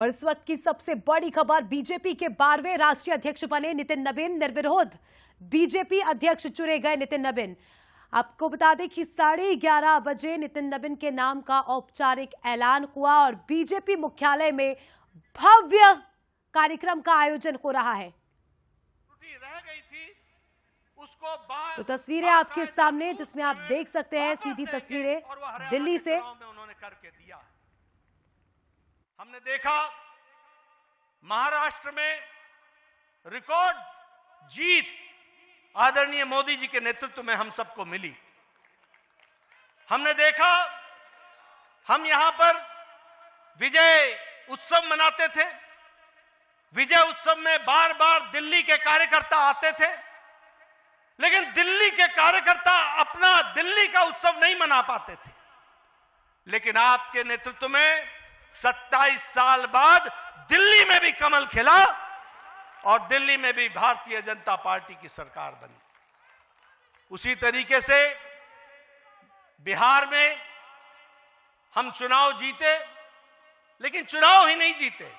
और इस वक्त की सबसे बड़ी खबर, बीजेपी के 12वें राष्ट्रीय अध्यक्ष बने नितिन नवीन। निर्विरोध बीजेपी अध्यक्ष चुने गए नितिन नवीन। आपको बता दें कि 11:30 बजे नितिन नवीन के नाम का औपचारिक ऐलान हुआ और बीजेपी मुख्यालय में भव्य कार्यक्रम का आयोजन हो रहा है। रह गई थी, उसको तो तस्वीरें आपके सामने, जिसमें आप देख सकते हैं सीधी तस्वीरें दिल्ली से। उन्होंने करके दिया। हमने देखा महाराष्ट्र में रिकॉर्ड जीत आदरणीय मोदी जी के नेतृत्व में हम सबको मिली। हमने देखा हम यहां पर विजय उत्सव मनाते थे। विजय उत्सव में बार बार दिल्ली के कार्यकर्ता आते थे, लेकिन दिल्ली के कार्यकर्ता अपना दिल्ली का उत्सव नहीं मना पाते थे। लेकिन आपके नेतृत्व में 27 साल बाद दिल्ली में भी कमल खिला और दिल्ली में भी भारतीय जनता पार्टी की सरकार बनी। उसी तरीके से बिहार में हम चुनाव जीते, लेकिन चुनाव ही नहीं जीते,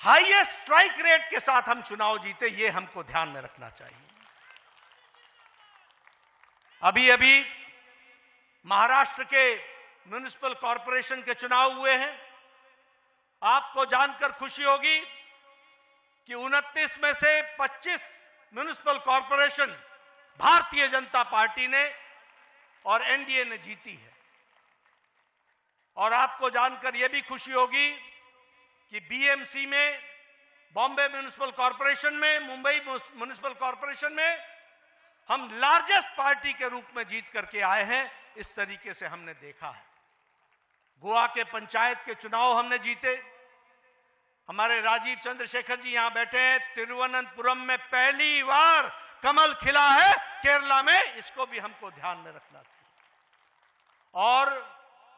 हाईएस्ट स्ट्राइक रेट के साथ हम चुनाव जीते। ये हमको ध्यान में रखना चाहिए। अभी अभी महाराष्ट्र के म्युनिसिपल कॉरपोरेशन के चुनाव हुए हैं। आपको जानकर खुशी होगी कि 29 में से 25 municipal corporation Bharatiya Janata party ने और एनडीए ने जीती है। और आपको जानकर यह भी खुशी होगी कि बीएमसी में, बॉम्बे म्युनिसिपल कॉरपोरेशन में, मुंबई म्युनिसिपल कॉरपोरेशन में हम लार्जेस्ट पार्टी के रूप में जीत करके आए हैं। इस तरीके से हमने देखा है। गोवा के पंचायत के चुनाव हमने जीते। हमारे राजीव चंद्रशेखर जी यहां बैठे हैं। तिरुवनंतपुरम में पहली बार कमल खिला है, केरला में। इसको भी हमको ध्यान में रखना चाहिए। और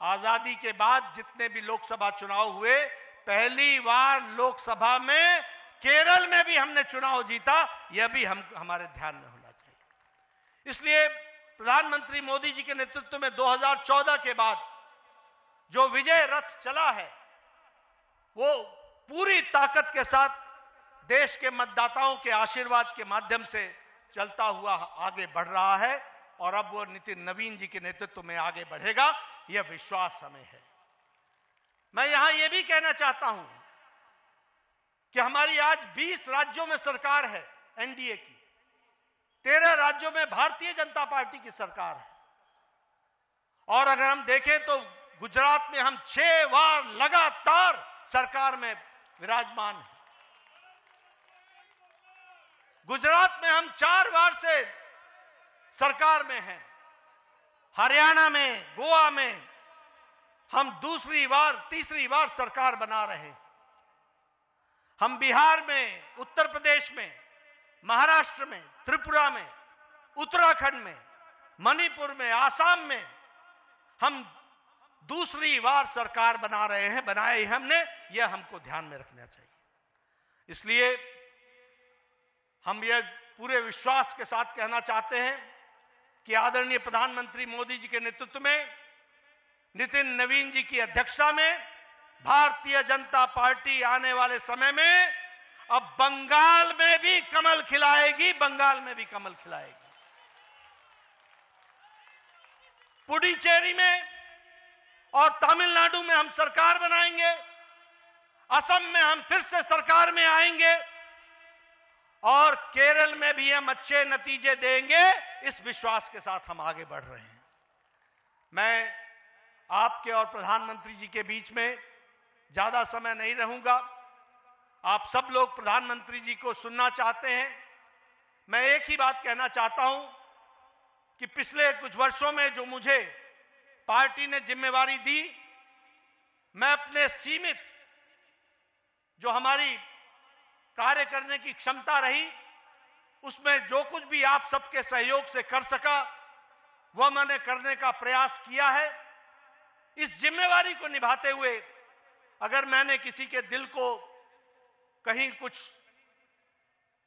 आजादी के बाद जितने भी लोकसभा चुनाव हुए, पहली बार लोकसभा में केरल में भी हमने चुनाव जीता। यह भी हमारे ध्यान में होना चाहिए। इसलिए प्रधानमंत्री मोदी जी के नेतृत्व में 2014 के बाद जो विजय रथ चला है, वो पूरी ताकत के साथ देश के मतदाताओं के आशीर्वाद के माध्यम से चलता हुआ आगे बढ़ रहा है। और अब वो नितिन नवीन जी के नेतृत्व में आगे बढ़ेगा, यह विश्वास हमें है। मैं यहां यह भी कहना चाहता हूं कि हमारी आज 20 राज्यों में सरकार है एनडीए की, 13 राज्यों में भारतीय जनता पार्टी की सरकार है। और अगर हम देखें तो गुजरात में हम 6 बार लगातार सरकार में विराजमान हैं। गुजरात में हम 4 बार से सरकार में हैं। हरियाणा में, गोवा में हम दूसरी बार, तीसरी बार सरकार बना रहे हैं। हम बिहार में, उत्तर प्रदेश में, महाराष्ट्र में, त्रिपुरा में, उत्तराखंड में, मणिपुर में, आसाम में हम दूसरी बार सरकार बना रहे हैं। बनाई हमने, यह हमको ध्यान में रखना चाहिए। इसलिए हम यह पूरे विश्वास के साथ कहना चाहते हैं कि आदरणीय प्रधानमंत्री मोदी जी के नेतृत्व में, नितिन नवीन जी की अध्यक्षता में भारतीय जनता पार्टी आने वाले समय में अब बंगाल में भी कमल खिलाएगी। बंगाल में भी कमल खिलाएगी। पुडुचेरी में और तमिलनाडु में हम सरकार बनाएंगे। असम में हम फिर से सरकार में आएंगे और केरल में भी हम अच्छे नतीजे देंगे। इस विश्वास के साथ हम आगे बढ़ रहे हैं। मैं आपके और प्रधानमंत्री जी के बीच में ज्यादा समय नहीं रहूंगा। आप सब लोग प्रधानमंत्री जी को सुनना चाहते हैं। मैं एक ही बात कहना चाहता हूं कि पिछले कुछ वर्षों में जो मुझे पार्टी ने जिम्मेवारी दी, मैं अपने सीमित जो हमारी कार्य करने की क्षमता रही, उसमें जो कुछ भी आप सबके सहयोग से कर सका, वह मैंने करने का प्रयास किया है। इस जिम्मेवारी को निभाते हुए अगर मैंने किसी के दिल को कहीं कुछ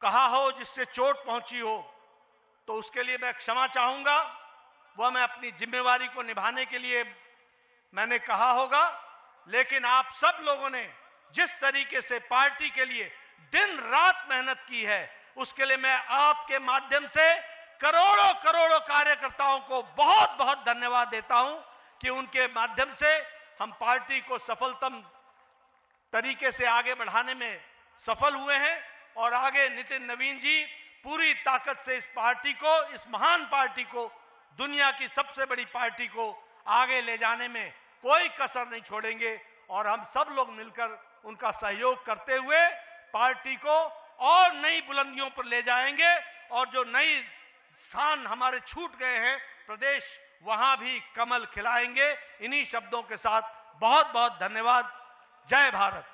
कहा हो जिससे चोट पहुंची हो, तो उसके लिए मैं क्षमा चाहूंगा। वह मैं अपनी जिम्मेवारी को निभाने के लिए मैंने कहा होगा। लेकिन आप सब लोगों ने जिस तरीके से पार्टी के लिए दिन रात मेहनत की है, उसके लिए मैं आपके माध्यम से करोड़ों करोड़ों कार्यकर्ताओं को बहुत बहुत धन्यवाद देता हूं कि उनके माध्यम से हम पार्टी को सफलतम तरीके से आगे बढ़ाने में सफल हुए हैं। और आगे नितिन नवीन जी पूरी ताकत से इस पार्टी को, इस महान पार्टी को, दुनिया की सबसे बड़ी पार्टी को आगे ले जाने में कोई कसर नहीं छोड़ेंगे। और हम सब लोग मिलकर उनका सहयोग करते हुए पार्टी को और नई बुलंदियों पर ले जाएंगे। और जो नई स्थान हमारे छूट गए हैं प्रदेश, वहां भी कमल खिलाएंगे। इन्हीं शब्दों के साथ बहुत बहुत धन्यवाद। जय भारत।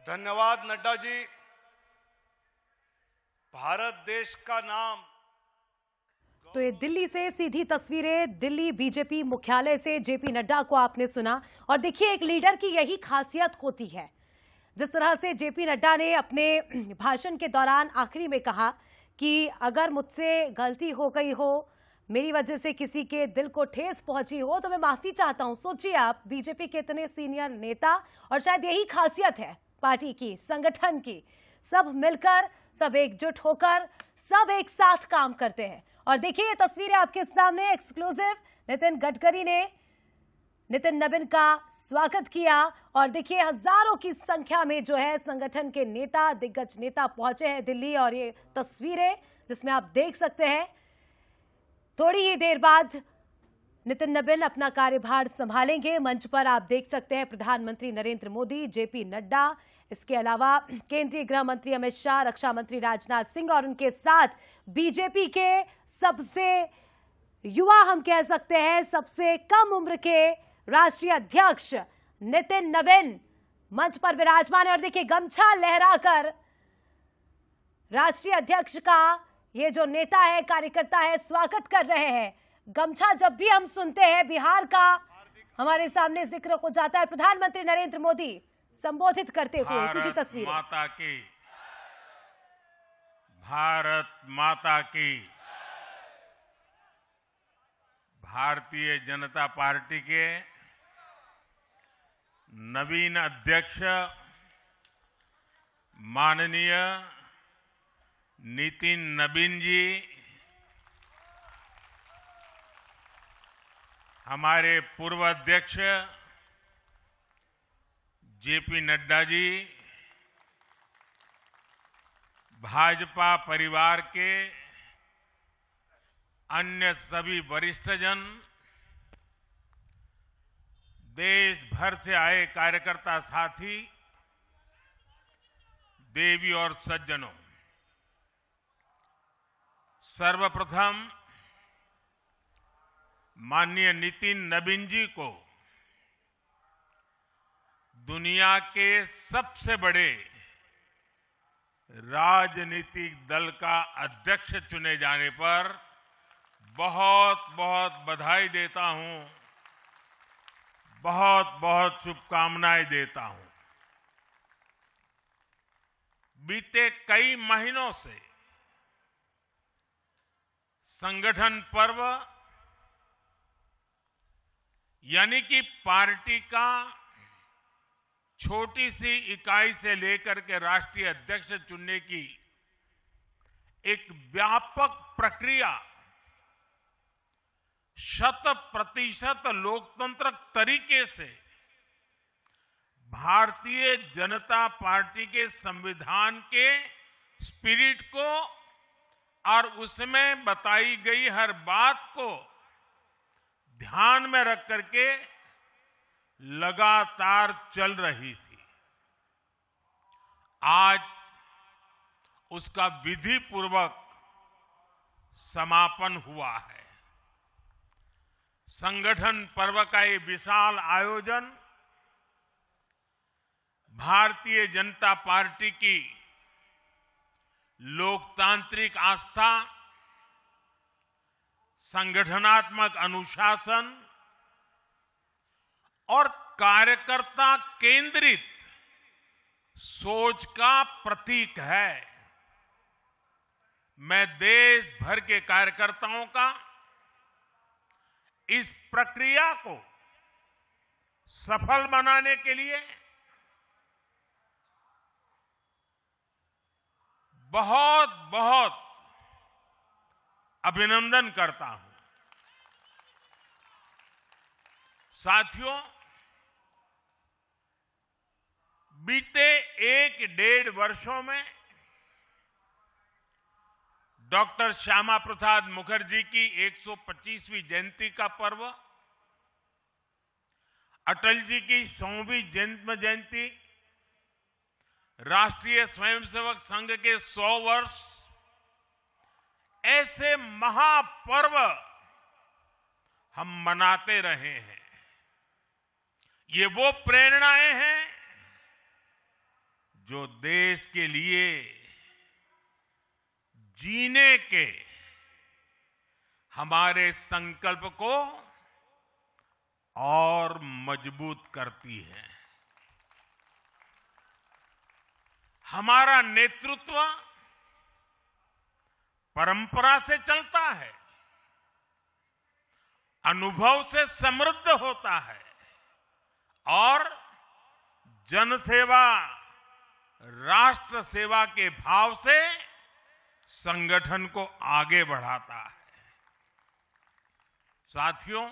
धन्यवाद नड्डा जी। भारत देश का नाम। तो ये दिल्ली से सीधी तस्वीरें, दिल्ली बीजेपी मुख्यालय से जेपी नड्डा को आपने सुना। और देखिए, एक लीडर की यही खासियत होती है। जिस तरह से जेपी नड्डा ने अपने भाषण के दौरान आखिरी में कहा कि अगर मुझसे गलती हो गई हो, मेरी वजह से किसी के दिल को ठेस पहुंची हो, तो मैं माफी चाहता हूं। सोचिए आप, बीजेपी के इतने सीनियर नेता, और शायद यही खासियत है पार्टी की, संगठन की, सब मिलकर, सब एकजुट होकर, सब एक साथ काम करते हैं। और देखिए, ये तस्वीरें आपके सामने एक्सक्लूसिव। नितिन गडकरी ने नितिन नवीन का स्वागत किया। और देखिए, हजारों की संख्या में जो है संगठन के नेता, दिग्गज नेता पहुंचे हैं दिल्ली। और ये तस्वीरें जिसमें आप देख सकते हैं, थोड़ी ही देर बाद नितिन नवीन अपना कार्यभार संभालेंगे। मंच पर आप देख सकते हैं प्रधानमंत्री नरेंद्र मोदी, जेपी नड्डा, इसके अलावा केंद्रीय गृह मंत्री अमित शाह, रक्षा मंत्री राजनाथ सिंह, और उनके साथ बीजेपी के सबसे युवा, हम कह सकते हैं सबसे कम उम्र के राष्ट्रीय अध्यक्ष नितिन नवीन मंच पर विराजमान है। और देखिए, गमछा लहराकर राष्ट्रीय अध्यक्ष का ये जो नेता है, कार्यकर्ता है, स्वागत कर रहे हैं। गमछा जब भी हम सुनते हैं, बिहार का हमारे सामने जिक्र हो जाता है। प्रधानमंत्री नरेंद्र मोदी संबोधित करते हुए सीधी तस्वीर। माता की, भारत माता की। भारतीय जनता पार्टी के नवीन अध्यक्ष माननीय नितिन नवीन जी, हमारे पूर्व अध्यक्ष जेपी नड्डा जी, भाजपा परिवार के अन्य सभी वरिष्ठजन, देश भर से आए कार्यकर्ता साथी, देवी और सज्जनों, सर्वप्रथम माननीय नितिन नवीन जी को दुनिया के सबसे बड़े राजनीतिक दल का अध्यक्ष चुने जाने पर बहुत बहुत बधाई देता हूं, बहुत बहुत शुभकामनाएं देता हूं। बीते कई महीनों से संगठन पर्व यानी कि पार्टी का छोटी सी इकाई से लेकर के राष्ट्रीय अध्यक्ष चुनने की एक व्यापक प्रक्रिया 100% लोकतंत्र तरीके से भारतीय जनता पार्टी के संविधान के स्पिरिट को और उसमें बताई गई हर बात को ध्यान में रख करके लगातार चल रही थी। आज उसका विधि पूर्वक समापन हुआ है। संगठन पर्व का ये विशाल आयोजन भारतीय जनता पार्टी की लोकतांत्रिक आस्था, संगठनात्मक अनुशासन और कार्यकर्ता केंद्रित सोच का प्रतीक है। मैं देश भर के कार्यकर्ताओं का इस प्रक्रिया को सफल बनाने के लिए बहुत बहुत अभिनंदन करता हूं। साथियों, बीते 1-1.5 वर्षों में डॉक्टर श्यामा प्रसाद मुखर्जी की 125वीं जयंती का पर्व, अटल जी की 100वीं जन्म जयंती, राष्ट्रीय स्वयंसेवक संघ के 100 वर्ष, ऐसे महापर्व हम मनाते रहे हैं। ये वो प्रेरणाएं हैं जो देश के लिए जीने के हमारे संकल्प को और मजबूत करती है। हमारा नेतृत्व परंपरा से चलता है, अनुभव से समृद्ध होता है और जनसेवा, राष्ट्र सेवा के भाव से संगठन को आगे बढ़ाता है। साथियों,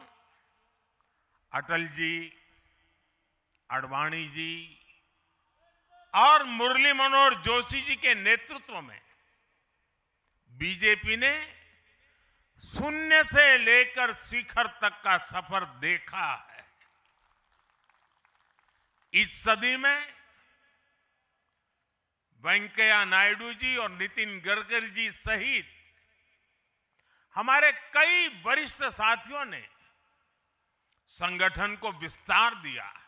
अटल जी, आडवाणी जी और मुरली मनोहर जोशी जी के नेतृत्व में बीजेपी ने शून्य से लेकर शिखर तक का सफर देखा है। इस सदी में वेंकैया नायडू जी और नितिन गडकरी जी सहित हमारे कई वरिष्ठ साथियों ने संगठन को विस्तार दिया है।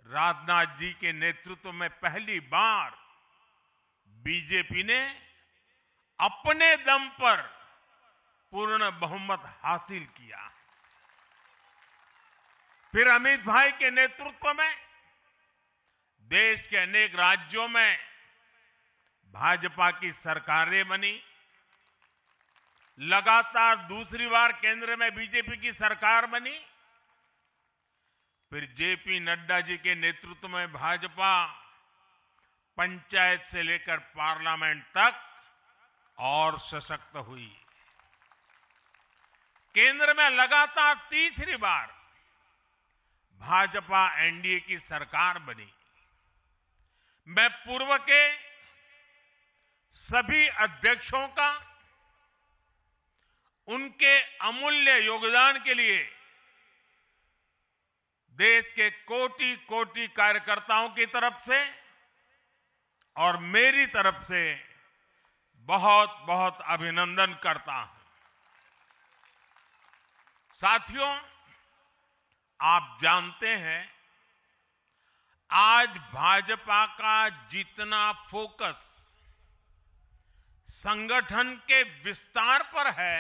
राजनाथ जी के नेतृत्व में पहली बार बीजेपी ने अपने दम पर पूर्ण बहुमत हासिल किया। फिर अमित भाई के नेतृत्व में देश के अनेक राज्यों में भाजपा की सरकारें बनी। लगातार दूसरी बार केंद्र में बीजेपी की सरकार बनी। फिर जेपी नड्डा जी के नेतृत्व में भाजपा पंचायत से लेकर पार्लियामेंट तक और सशक्त हुई। केंद्र में लगातार तीसरी बार भाजपा एनडीए की सरकार बनी। मैं पूर्व के सभी अध्यक्षों का उनके अमूल्य योगदान के लिए देश के कोटि कोटि कार्यकर्ताओं की तरफ से और मेरी तरफ से बहुत बहुत अभिनंदन करता हूं। साथियों, आप जानते हैं आज भाजपा का जितना फोकस संगठन के विस्तार पर है,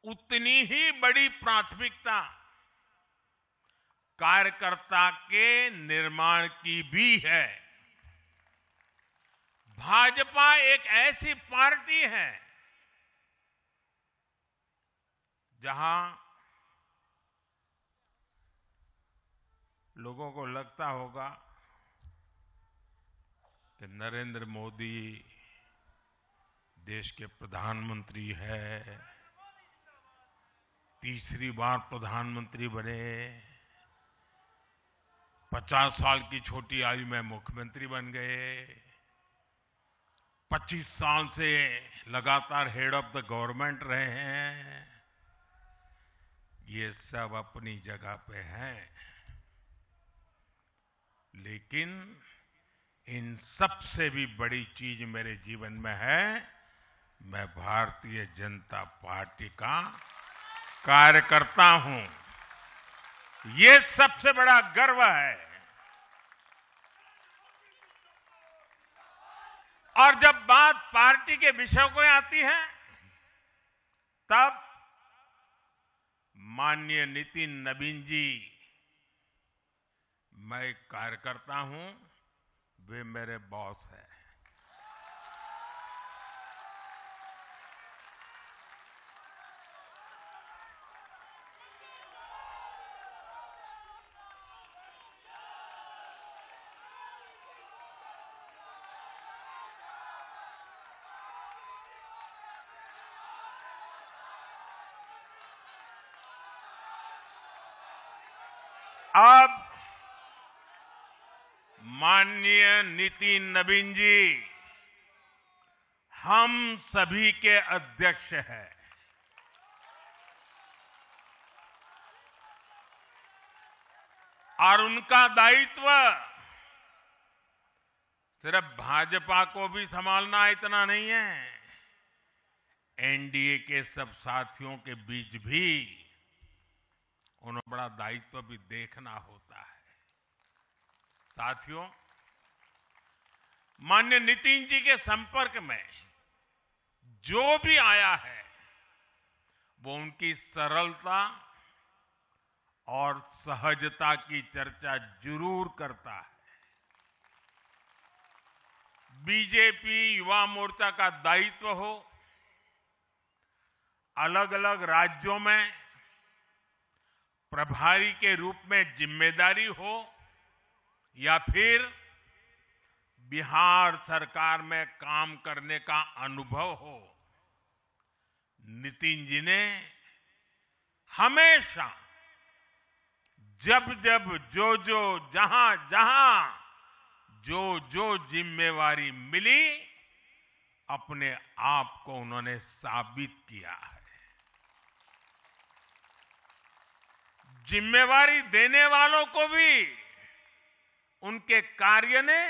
उतनी ही बड़ी प्राथमिकता कार्यकर्ता के निर्माण की भी है। भाजपा एक ऐसी पार्टी है जहां लोगों को लगता होगा कि नरेंद्र मोदी देश के प्रधानमंत्री है, तीसरी बार प्रधानमंत्री बने, 50 साल की छोटी आयु में मुख्यमंत्री बन गए, 25 साल से लगातार हेड ऑफ द गवर्नमेंट रहे हैं। ये सब अपनी जगह पे हैं, लेकिन इन सबसे भी बड़ी चीज मेरे जीवन में है, मैं भारतीय जनता पार्टी का कार्यकर्ता हूं। ये सबसे बड़ा गर्व है। और जब बात पार्टी के विषयों को आती है, तब माननीय नितिन नवीन जी, मैं एक कार्यकर्ता हूं, वे मेरे बॉस हैं। अब माननीय नितिन नवीन जी हम सभी के अध्यक्ष हैं। और उनका दायित्व सिर्फ भाजपा को भी संभालना इतना नहीं है, एनडीए के सब साथियों के बीच भी उन्हें बड़ा दायित्व भी देखना होता है। साथियों, माननीय नितिन जी के संपर्क में जो भी आया है वो उनकी सरलता और सहजता की चर्चा जरूर करता है। बीजेपी युवा मोर्चा का दायित्व हो, अलग अलग राज्यों में प्रभारी के रूप में जिम्मेदारी हो या फिर बिहार सरकार में काम करने का अनुभव हो, नितिन जी ने हमेशा जब जब जो जहां जो जिम्मेवारी मिली अपने आप को उन्होंने साबित किया है। जिम्मेवारी देने वालों को भी उनके कार्य ने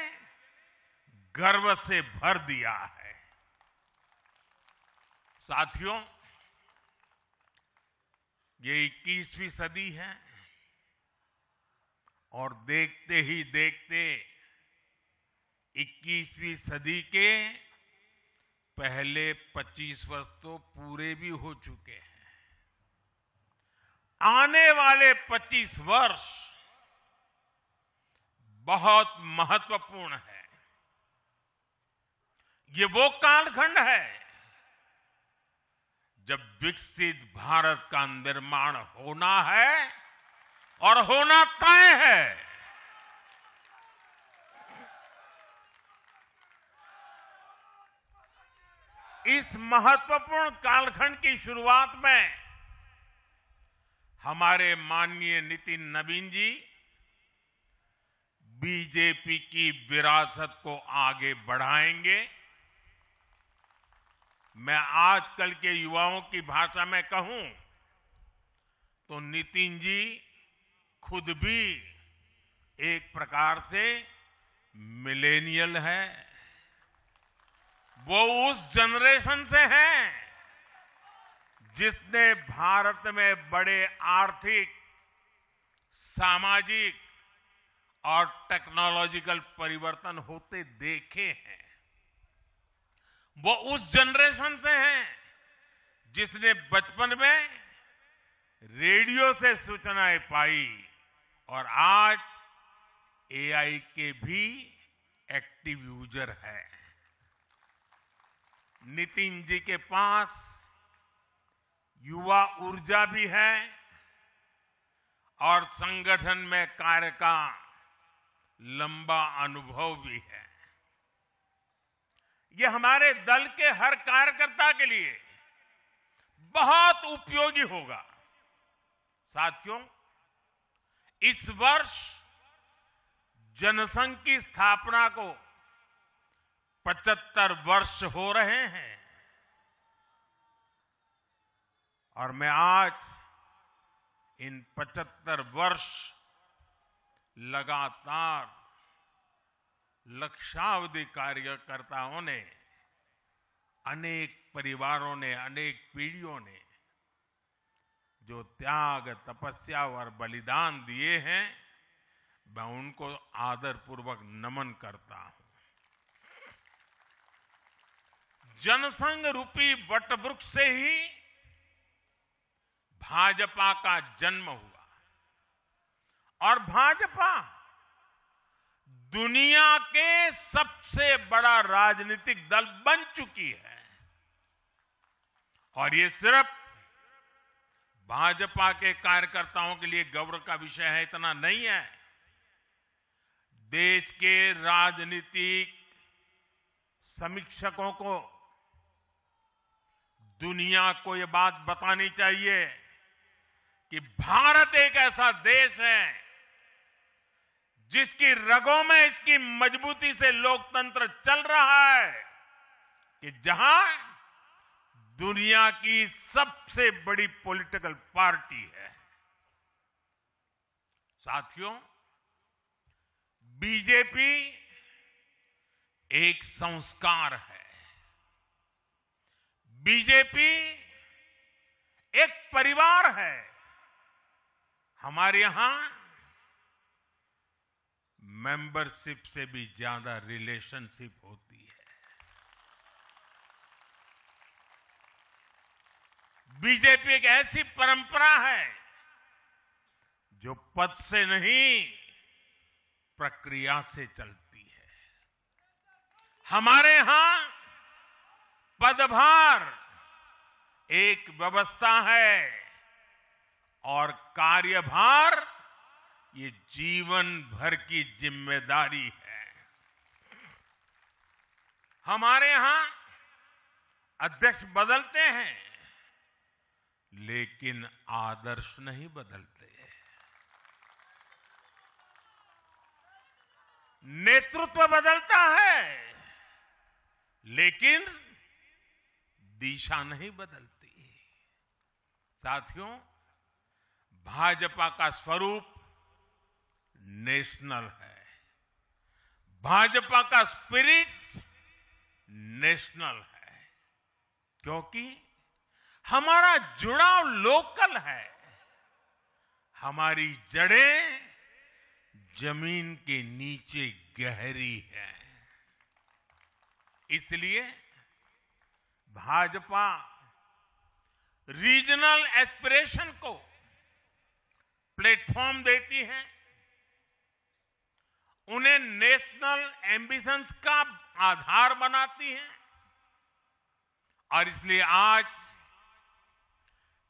गर्व से भर दिया है। साथियों, ये 21वीं सदी है और देखते ही देखते 21वीं सदी के पहले 25 वर्ष तो पूरे भी हो चुके हैं। आने वाले 25 वर्ष बहुत महत्वपूर्ण है। ये वो कालखंड है जब विकसित भारत का निर्माण होना है और होना तय है। इस महत्वपूर्ण कालखंड की शुरुआत में हमारे माननीय नितिन नवीन जी बीजेपी की विरासत को आगे बढ़ाएंगे। मैं आजकल के युवाओं की भाषा में कहूं तो नितिन जी खुद भी एक प्रकार से मिलेनियल है। वो उस जनरेशन से हैं जिसने भारत में बड़े आर्थिक, सामाजिक और टेक्नोलॉजिकल परिवर्तन होते देखे हैं। वो उस जनरेशन से हैं जिसने बचपन में रेडियो से सूचनाएं पाई और आज एआई के भी एक्टिव यूजर है। नितिन जी के पास युवा ऊर्जा भी है और संगठन में कार्य का लंबा अनुभव भी है। ये हमारे दल के हर कार्यकर्ता के लिए बहुत उपयोगी होगा। साथियों, इस वर्ष जनसंघ की स्थापना को 75 वर्ष हो रहे हैं और मैं आज इन 75 वर्ष लगातार लक्षावधि कार्यकर्ताओं ने, अनेक परिवारों ने, अनेक पीढ़ियों ने जो त्याग, तपस्या और बलिदान दिए हैं, मैं उनको आदरपूर्वक नमन करता हूं। जनसंघ रूपी वटवृक्ष से ही भाजपा का जन्म हुआ और भाजपा दुनिया के सबसे बड़ा राजनीतिक दल बन चुकी है। और ये सिर्फ भाजपा के कार्यकर्ताओं के लिए गौरव का विषय है इतना नहीं है। देश के राजनीतिक समीक्षकों को दुनिया को ये बात बतानी चाहिए कि भारत एक ऐसा देश है जिसकी रगों में इसकी मजबूती से लोकतंत्र चल रहा है कि जहां दुनिया की सबसे बड़ी पॉलिटिकल पार्टी है। साथियों, बीजेपी एक संस्कार है। बीजेपी एक परिवार है। हमारे यहां मेंबरशिप से भी ज्यादा रिलेशनशिप होती है। बीजेपी एक ऐसी परंपरा है जो पद से नहीं प्रक्रिया से चलती है। हमारे यहां पदभार एक व्यवस्था है और कार्यभार ये जीवन भर की जिम्मेदारी है। हमारे यहां अध्यक्ष बदलते हैं लेकिन आदर्श नहीं बदलते। नेतृत्व बदलता है लेकिन दिशा नहीं बदलती। साथियों, भाजपा का स्वरूप नेशनल है। भाजपा का स्पिरिट नेशनल है क्योंकि हमारा जुड़ाव लोकल है। हमारी जड़ें जमीन के नीचे गहरी है। इसलिए भाजपा रीजनल एस्पिरेशन को प्लेटफॉर्म देती है, उन्हें नेशनल एम्बिशंस का आधार बनाती है और इसलिए आज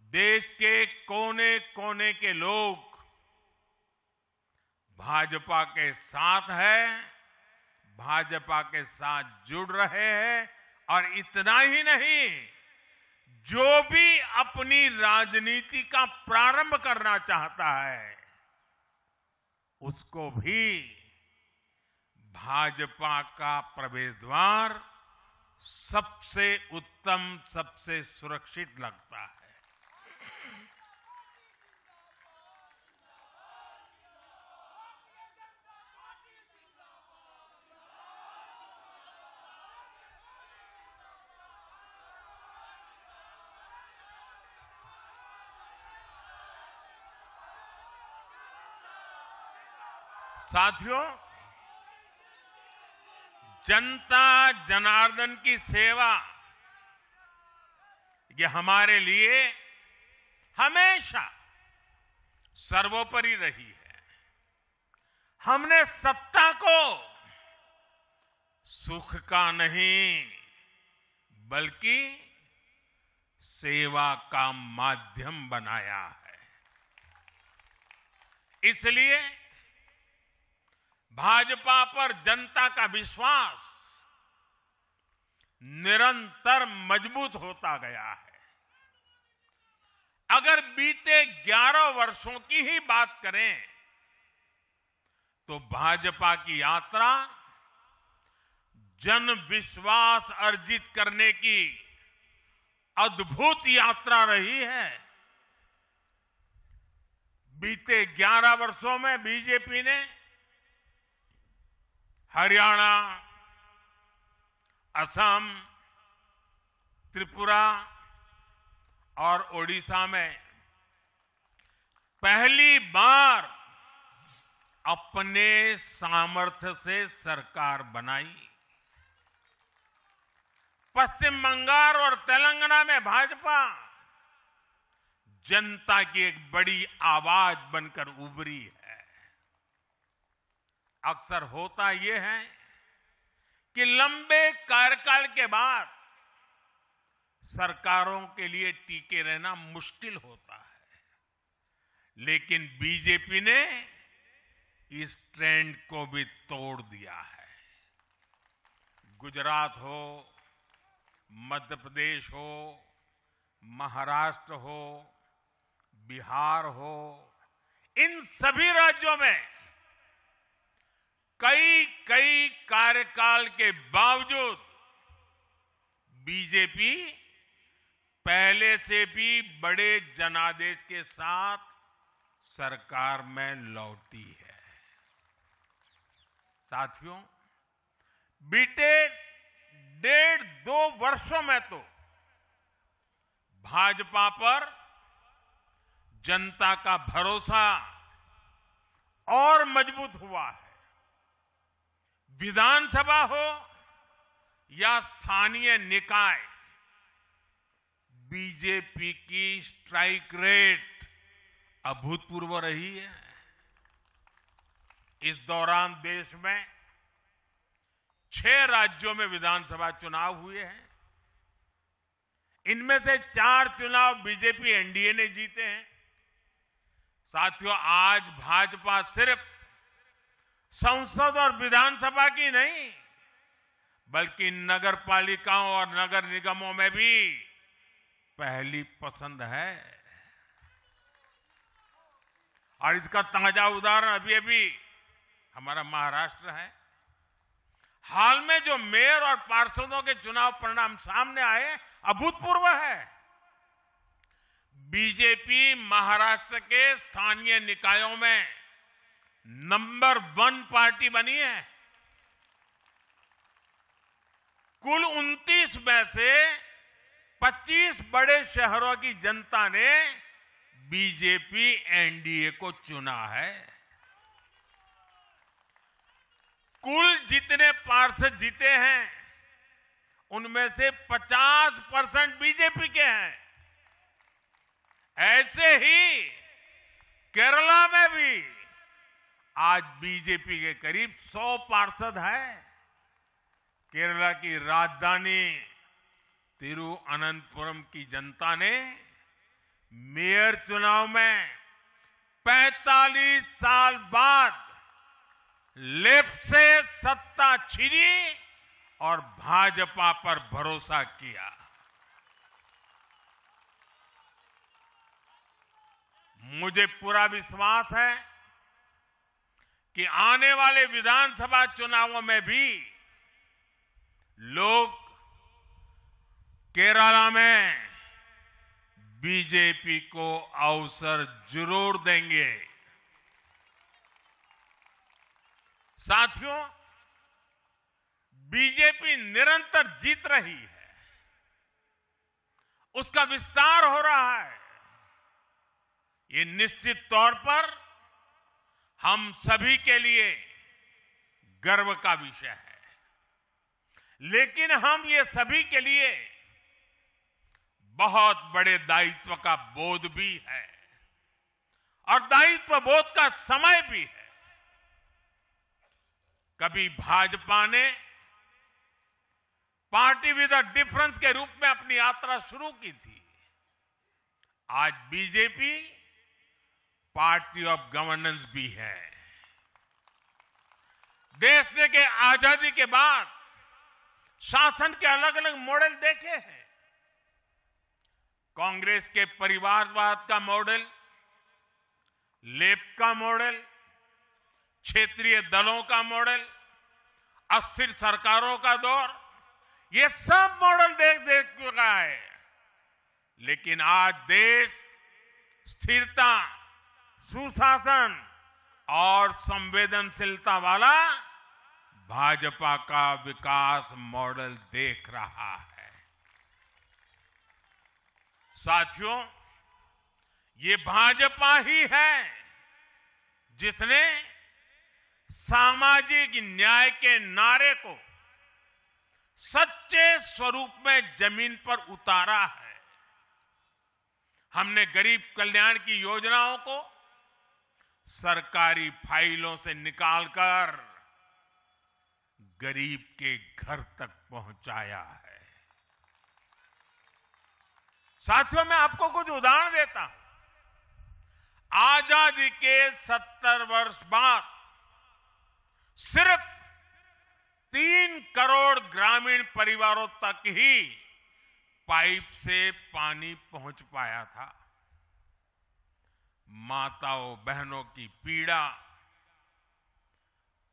देश के कोने कोने के लोग भाजपा के साथ हैं, भाजपा के साथ जुड़ रहे हैं और इतना ही नहीं, जो भी अपनी राजनीति का प्रारंभ करना चाहता है उसको भी भाजपा का प्रवेश द्वार सबसे उत्तम, सबसे सुरक्षित लगता है। साथियों, जनता जनार्दन की सेवा ये हमारे लिए हमेशा सर्वोपरि रही है। हमने सत्ता को सुख का नहीं बल्कि सेवा का माध्यम बनाया है। इसलिए भाजपा पर जनता का विश्वास निरंतर मजबूत होता गया है। अगर बीते 11 वर्षों की ही बात करें तो भाजपा की यात्रा जन विश्वास अर्जित करने की अद्भुत यात्रा रही है। बीते 11 वर्षों में बीजेपी ने हरियाणा, असम, त्रिपुरा और ओडिशा में पहली बार अपने सामर्थ्य से सरकार बनाई। पश्चिम बंगाल और तेलंगाना में भाजपा जनता की एक बड़ी आवाज बनकर उभरी है। अक्सर होता यह है कि लंबे कार्यकाल के बाद सरकारों के लिए टिके रहना मुश्किल होता है, लेकिन बीजेपी ने इस ट्रेंड को भी तोड़ दिया है। गुजरात हो, मध्य प्रदेश हो, महाराष्ट्र हो, बिहार हो, इन सभी राज्यों में कई कई कार्यकाल के बावजूद बीजेपी पहले से भी बड़े जनादेश के साथ सरकार में लौटी है। साथियों, बीते 1.5-2 वर्षों में तो भाजपा पर जनता का भरोसा और मजबूत हुआ है। विधानसभा हो या स्थानीय निकाय, बीजेपी की स्ट्राइक रेट अभूतपूर्व रही है। इस दौरान देश में 6 राज्यों में विधानसभा चुनाव हुए हैं। इनमें से 4 चुनाव बीजेपी एनडीए ने जीते हैं। साथियों, आज भाजपा सिर्फ संसद और विधानसभा की नहीं, बल्कि नगर पालिकाओं और नगर निगमों में भी पहली पसंद है। और इसका ताजा उदाहरण अभी अभी हमारा महाराष्ट्र है। हाल में जो मेयर और पार्षदों के चुनाव परिणाम सामने आए, अभूतपूर्व है। बीजेपी महाराष्ट्र के स्थानीय निकायों में नंबर 1 पार्टी बनी है। कुल 29 में से 25 बड़े शहरों की जनता ने बीजेपी एनडीए को चुना है। कुल जितने पार्षद जीते हैं, उनमें से 50% बीजेपी के हैं। ऐसे ही केरला में भी आज बीजेपी के करीब 100 पार्षद हैं। केरला की राजधानी तिरुअनंतपुरम की जनता ने मेयर चुनाव में 45 साल बाद लेफ्ट से सत्ता छीनी और भाजपा पर भरोसा किया। मुझे पूरा विश्वास है कि आने वाले विधानसभा चुनावों में भी लोग केरला में बीजेपी को अवसर जरूर देंगे। साथियों, बीजेपी निरंतर जीत रही है, उसका विस्तार हो रहा है। ये निश्चित तौर पर हम सभी के लिए गर्व का विषय है। लेकिन हम ये सभी के लिए बहुत बड़े दायित्व का बोध भी है, और दायित्व बोध का समय भी है। कभी भाजपा ने पार्टी विद अ डिफरेंस के रूप में अपनी यात्रा शुरू की थी। आज बीजेपी पार्टी ऑफ गवर्नेंस भी है। देश ने के आजादी के बाद शासन के अलग अलग मॉडल देखे हैं। कांग्रेस के परिवारवाद का मॉडल, लेफ्ट का मॉडल, क्षेत्रीय दलों का मॉडल, अस्थिर सरकारों का दौर, ये सब मॉडल देख चुका है। लेकिन आज देश स्थिरता, सुशासन और संवेदनशीलता वाला भाजपा का विकास मॉडल देख रहा है। साथियों, ये भाजपा ही है जिसने सामाजिक न्याय के नारे को सच्चे स्वरूप में जमीन पर उतारा है। हमने गरीब कल्याण की योजनाओं को सरकारी फाइलों से निकालकर गरीब के घर तक पहुंचाया है। साथियों, मैं आपको कुछ उदाहरण देता हूं। आजादी के 70 वर्ष बाद सिर्फ 3 करोड़ ग्रामीण परिवारों तक ही पाइप से पानी पहुंच पाया था। माताओं बहनों की पीड़ा,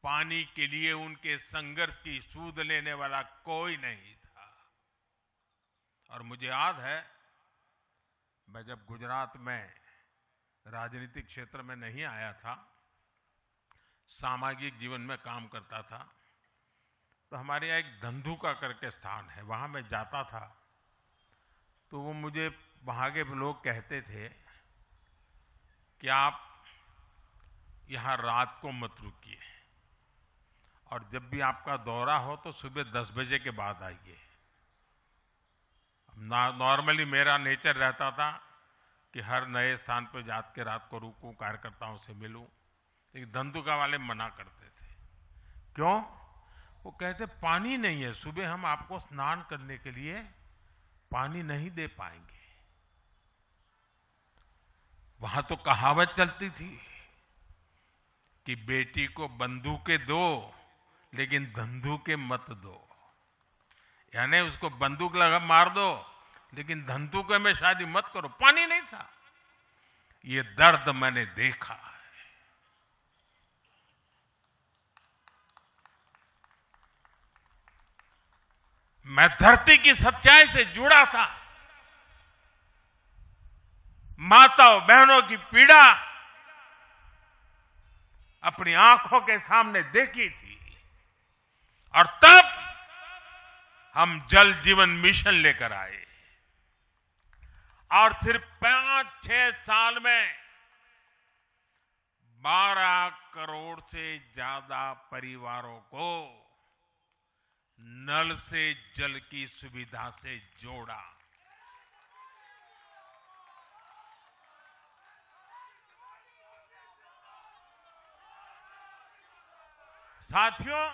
पानी के लिए उनके संघर्ष की सूध लेने वाला कोई नहीं था। और मुझे याद है, मैं जब गुजरात में राजनीतिक क्षेत्र में नहीं आया था, सामाजिक जीवन में काम करता था, तो हमारे यहाँ एक धंधुका करके स्थान है, वहां मैं जाता था तो वो मुझे वहां के लोग कहते थे कि आप यहां रात को मत रुकिए और जब भी आपका दौरा हो तो सुबह 10 बजे के बाद आइए। नॉर्मली मेरा नेचर रहता था कि हर नए स्थान पर जाके रात को रुकूं, कार्यकर्ताओं से मिलूं, लेकिन धंधुका वाले मना करते थे। क्यों? वो कहते पानी नहीं है, सुबह हम आपको स्नान करने के लिए पानी नहीं दे पाएंगे। वहां तो कहावत चलती थी कि बेटी को बंदूकें दो लेकिन धंधुके मत दो, यानी उसको बंदूक लगा मार दो लेकिन धंधुके में शादी मत करो। पानी नहीं था। ये दर्द मैंने देखा है। मैं धरती की सच्चाई से जुड़ा था। माताओं बहनों की पीड़ा अपनी आंखों के सामने देखी थी और तब हम जल जीवन मिशन लेकर आए और सिर्फ 5-6 साल में 12 करोड़ से ज्यादा परिवारों को नल से जल की सुविधा से जोड़ा। साथियों,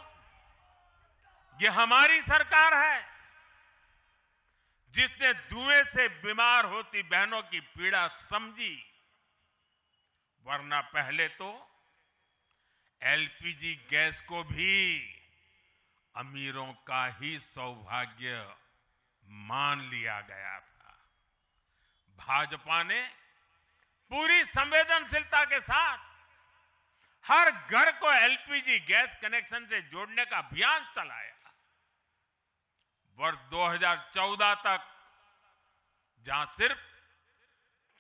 ये हमारी सरकार है जिसने धुएं से बीमार होती बहनों की पीड़ा समझी, वरना पहले तो एलपीजी गैस को भी अमीरों का ही सौभाग्य मान लिया गया था। भाजपा ने पूरी संवेदनशीलता के साथ हर घर को एलपीजी गैस कनेक्शन से जोड़ने का अभियान चलाया। वर्ष 2014 तक जहां सिर्फ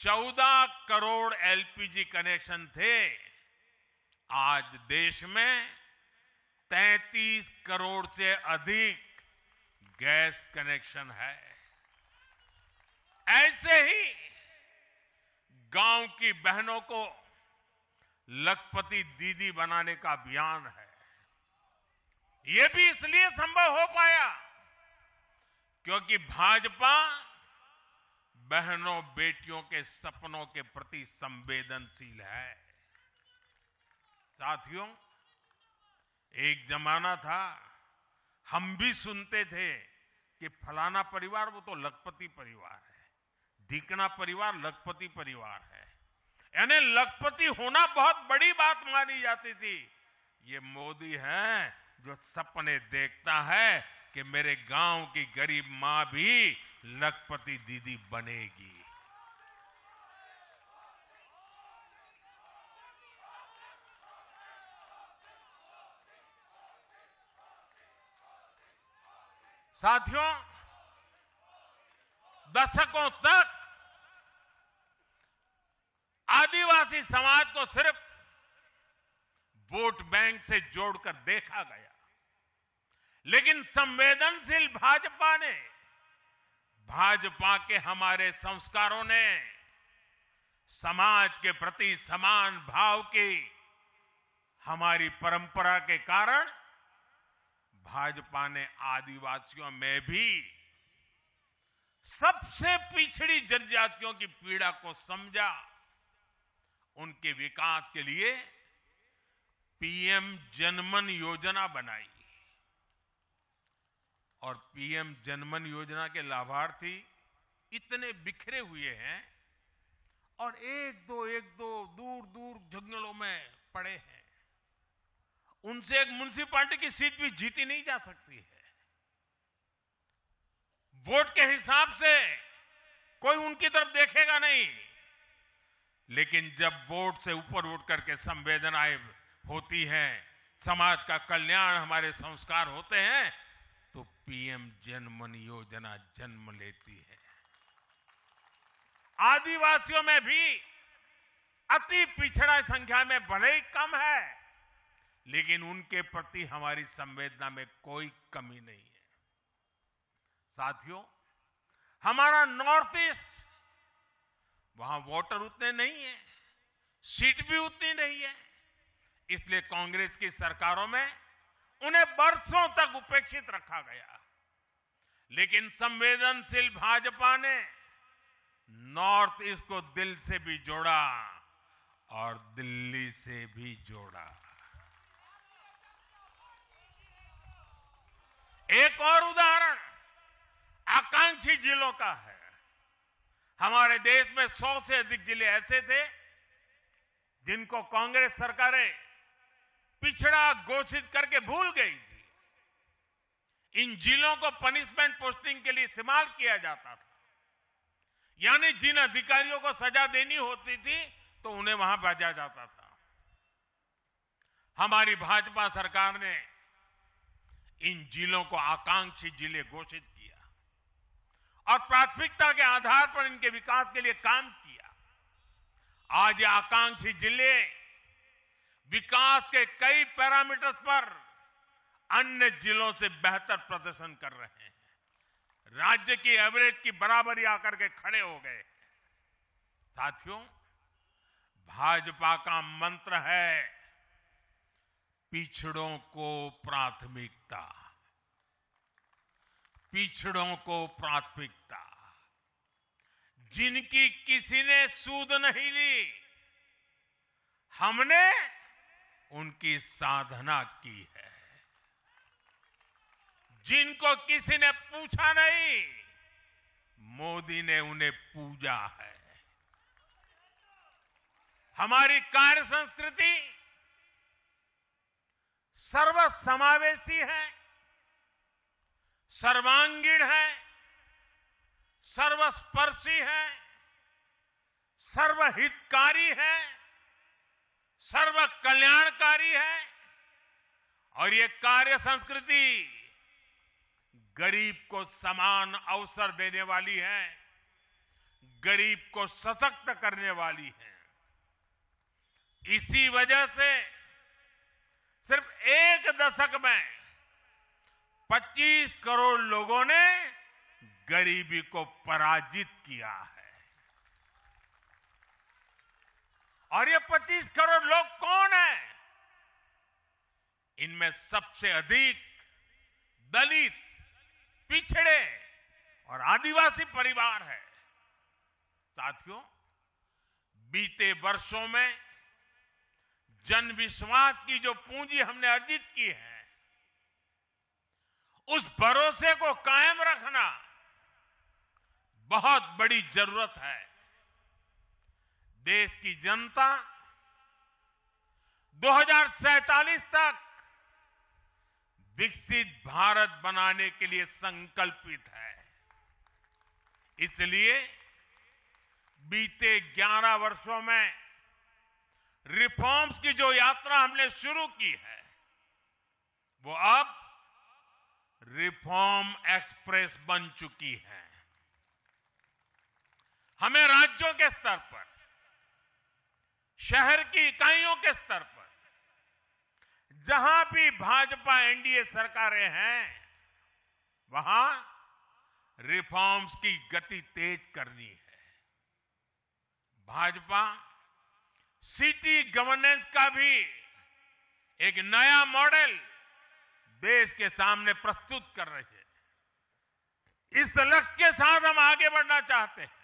14 करोड़ एलपीजी कनेक्शन थे, आज देश में 33 करोड़ से अधिक गैस कनेक्शन है। ऐसे ही गांव की बहनों को लखपति दीदी बनाने का अभियान है। ये भी इसलिए संभव हो पाया क्योंकि भाजपा बहनों बेटियों के सपनों के प्रति संवेदनशील है। साथियों, एक जमाना था हम भी सुनते थे कि फलाना परिवार वो तो लखपति परिवार है, ढीकना परिवार लखपति परिवार है, यानी लखपति होना बहुत बड़ी बात मानी जाती थी। ये मोदी है जो सपने देखता है कि मेरे गांव की गरीब मां भी लखपति दीदी बनेगी। साथियों, दशकों तक आदिवासी समाज को सिर्फ वोट बैंक से जोड़कर देखा गया, लेकिन संवेदनशील भाजपा ने, भाजपा के हमारे संस्कारों ने समाज के प्रति समान भाव की हमारी परंपरा के कारण भाजपा ने आदिवासियों में भी सबसे पिछड़ी जनजातियों की पीड़ा को समझा। उनके विकास के लिए पीएम जनमन योजना बनाई और पीएम जनमन योजना के लाभार्थी इतने बिखरे हुए हैं और एक दो दूर दूर जंगलों में पड़े हैं। उनसे एक म्युनिसिपैलिटी की सीट भी जीती नहीं जा सकती है। वोट के हिसाब से कोई उनकी तरफ देखेगा नहीं, लेकिन जब वोट से ऊपर उठ करके संवेदनाएं होती हैं समाज का कल्याण हमारे संस्कार होते हैं तो पीएम जन मन योजना जन्म लेती है। आदिवासियों में भी अति पिछड़ा संख्या में भले ही कम है, लेकिन उनके प्रति हमारी संवेदना में कोई कमी नहीं है। साथियों, हमारा नॉर्थ ईस्ट, वहां वोटर उतने नहीं है, सीट भी उतनी नहीं है, इसलिए कांग्रेस की सरकारों में उन्हें वर्षों तक उपेक्षित रखा गया। लेकिन संवेदनशील भाजपा ने नॉर्थ ईस्ट को दिल से भी जोड़ा और दिल्ली से भी जोड़ा। एक और उदाहरण आकांक्षी जिलों का है। हमारे देश में 100 से अधिक जिले ऐसे थे जिनको कांग्रेस सरकारें पिछड़ा घोषित करके भूल गई थी। इन जिलों को पनिशमेंट पोस्टिंग के लिए इस्तेमाल किया जाता था, यानी जिन अधिकारियों को सजा देनी होती थी तो उन्हें वहां भेजा जाता था। हमारी भाजपा सरकार ने इन जिलों को आकांक्षी जिले घोषित किया और प्राथमिकता के आधार पर इनके विकास के लिए काम किया। आज ये आकांक्षी जिले विकास के कई पैरामीटर्स पर अन्य जिलों से बेहतर प्रदर्शन कर रहे हैं, राज्य की एवरेज की बराबरी आकर के खड़े हो गए। साथियों, भाजपा का मंत्र है पिछड़ों को प्राथमिकता, पिछड़ों को प्राथमिकता। जिनकी किसी ने सूद नहीं ली, हमने उनकी साधना की है। जिनको किसी ने पूछा नहीं, मोदी ने उन्हें पूजा है। हमारी कार्य संस्कृति सर्वसमावेशी है, सर्वांगीण है, सर्वस्पर्शी है, सर्वहितकारी है, सर्व कल्याणकारी है। और ये कार्य संस्कृति गरीब को समान अवसर देने वाली है, गरीब को सशक्त करने वाली है। इसी वजह से सिर्फ एक दशक में 25 करोड़ लोगों ने गरीबी को पराजित किया है। और ये 25 करोड़ लोग कौन हैं? इनमें सबसे अधिक दलित, पिछड़े और आदिवासी परिवार है। साथियों, बीते वर्षों में जन विश्वास की जो पूंजी हमने अर्जित की है, उस भरोसे को कायम रखना बहुत बड़ी जरूरत है। देश की जनता 2047 तक विकसित भारत बनाने के लिए संकल्पित है। इसलिए बीते 11 वर्षों में रिफॉर्म्स की जो यात्रा हमने शुरू की है, वो अब रिफॉर्म एक्सप्रेस बन चुकी है। हमें राज्यों के स्तर पर, शहर की इकाइयों के स्तर पर, जहां भी भाजपा एनडीए सरकारें हैं, वहां रिफॉर्म्स की गति तेज करनी है। भाजपा सिटी गवर्नेंस का भी एक नया मॉडल देश के सामने प्रस्तुत कर रही है। इस लक्ष्य के साथ हम आगे बढ़ना चाहते हैं।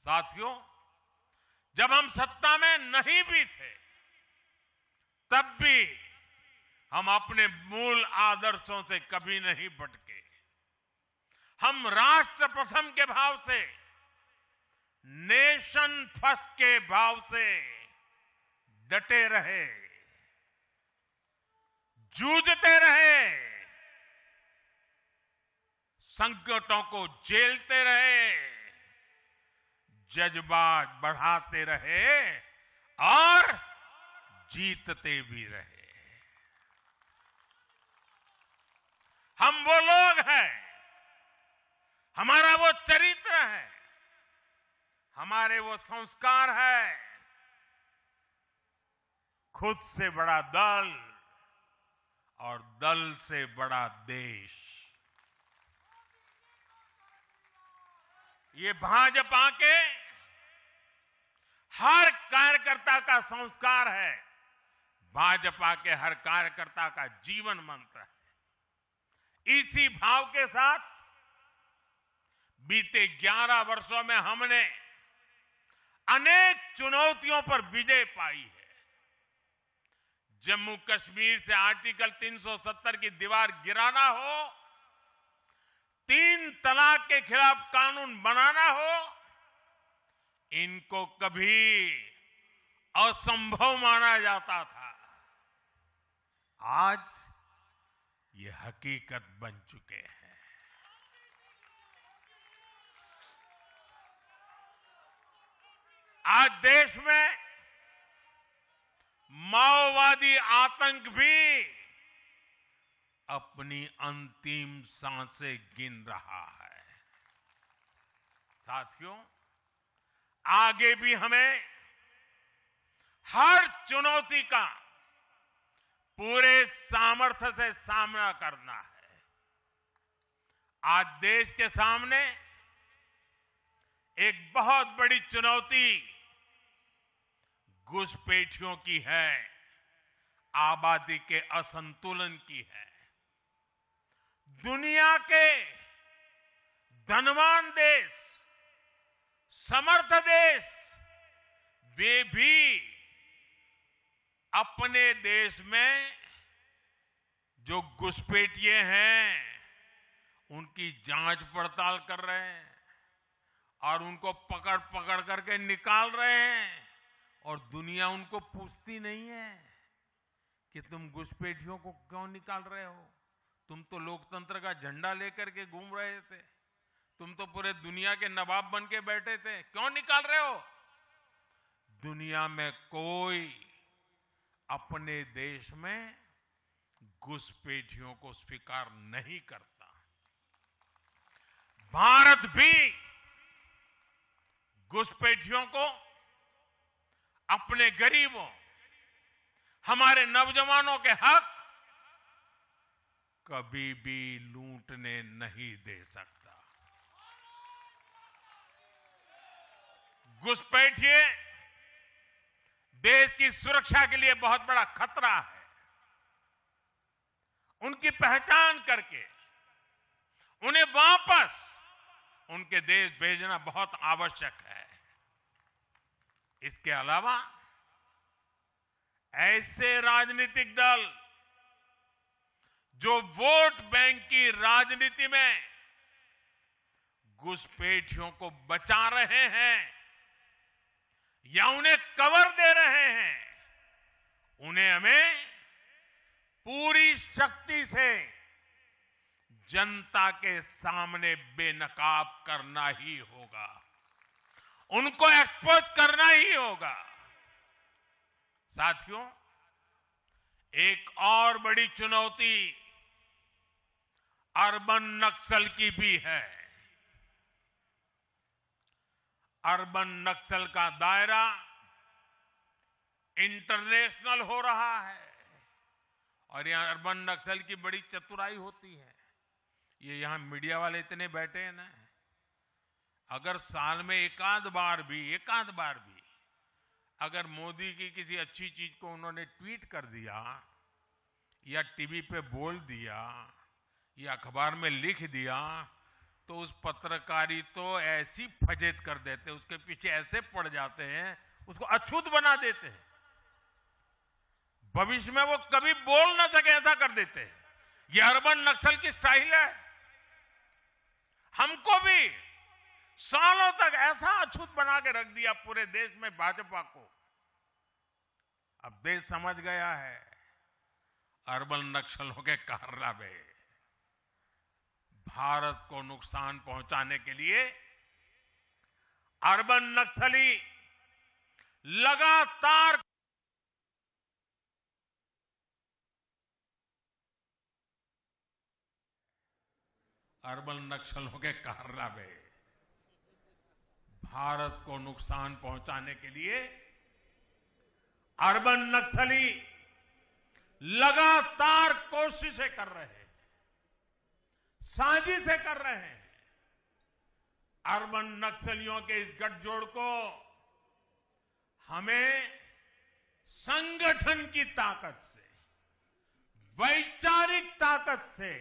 साथियों, जब हम सत्ता में नहीं भी थे, तब भी हम अपने मूल आदर्शों से कभी नहीं भटके। हम राष्ट्र प्रथम के भाव से, नेशन फर्स्ट के भाव से डटे रहे, जूझते रहे, संकटों को झेलते रहे, जज्बात बढ़ाते रहे और जीतते भी रहे। हम वो लोग हैं, हमारा वो चरित्र है, हमारे वो संस्कार है। खुद से बड़ा दल और दल से बड़ा देश, ये भाजपा के हर कार्यकर्ता का संस्कार है, भाजपा के हर कार्यकर्ता का जीवन मंत्र है। इसी भाव के साथ बीते 11 वर्षों में हमने अनेक चुनौतियों पर विजय पाई है। जम्मू कश्मीर से आर्टिकल 370 की दीवार गिराना हो, 3 तलाक के खिलाफ कानून बनाना हो, इनको कभी असंभव माना जाता था। आज ये हकीकत बन चुके हैं। आज देश में माओवादी आतंक भी अपनी अंतिम सांसें गिन रहा है। साथियों, आगे भी हमें हर चुनौती का पूरे सामर्थ्य से सामना करना है। आज देश के सामने एक बहुत बड़ी चुनौती घुसपैठियों की है, आबादी के असंतुलन की है। दुनिया के धनवान देश, समर्थ देश, वे भी अपने देश में जो घुसपैठिए हैं उनकी जांच पड़ताल कर रहे हैं और उनको पकड़ पकड़ करके निकाल रहे हैं, और दुनिया उनको पूछती नहीं है कि तुम घुसपैठियों को क्यों निकाल रहे हो। तुम तो लोकतंत्र का झंडा लेकर के घूम रहे थे, तुम तो पूरे दुनिया के नवाब बन के बैठे थे, क्यों निकाल रहे हो। दुनिया में कोई अपने देश में घुसपैठियों को स्वीकार नहीं करता। भारत भी घुसपैठियों को अपने गरीबों, हमारे नौजवानों के हक कभी भी लूटने नहीं दे सकता। घुसपैठिए देश की सुरक्षा के लिए बहुत बड़ा खतरा है। उनकी पहचान करके उन्हें वापस उनके देश भेजना बहुत आवश्यक है। इसके अलावा ऐसे राजनीतिक दल जो वोट बैंक की राजनीति में घुसपैठियों को बचा रहे हैं या उन्हें कवर दे रहे हैं, उन्हें हमें पूरी शक्ति से जनता के सामने बेनकाब करना ही होगा, उनको एक्सपोज करना ही होगा। साथियों, एक और बड़ी चुनौती अर्बन नक्सल की भी है। अर्बन नक्सल का दायरा इंटरनेशनल हो रहा है और यहां अर्बन नक्सल की बड़ी चतुराई होती है। ये यहां मीडिया वाले इतने बैठे हैं ना, अगर साल में एकाध बार भी अगर मोदी की किसी अच्छी चीज को उन्होंने ट्वीट कर दिया या टीवी पे बोल दिया या अखबार में लिख दिया, तो उस पत्रकारी तो ऐसी फजेत कर देते, उसके पीछे ऐसे पड़ जाते हैं, उसको अछूत बना देते हैं, भविष्य में वो कभी बोल ना सके ऐसा कर देते हैं। ये अर्बन नक्सल की स्टाइल है। हमको भी सालों तक ऐसा अछूत बना के रख दिया पूरे देश में भाजपा को। अब देश समझ गया है अर्बन नक्सलों के कारनामे। भारत को नुकसान पहुंचाने के लिए अर्बन नक्सली लगातार अर्बन नक्सलों के कारनामे, भारत को नुकसान पहुंचाने के लिए अर्बन नक्सली लगातार कोशिशें कर रहे हैं, साजिशें कर रहे हैं। अर्बन नक्सलियों के इस गठजोड़ को हमें संगठन की ताकत से, वैचारिक ताकत से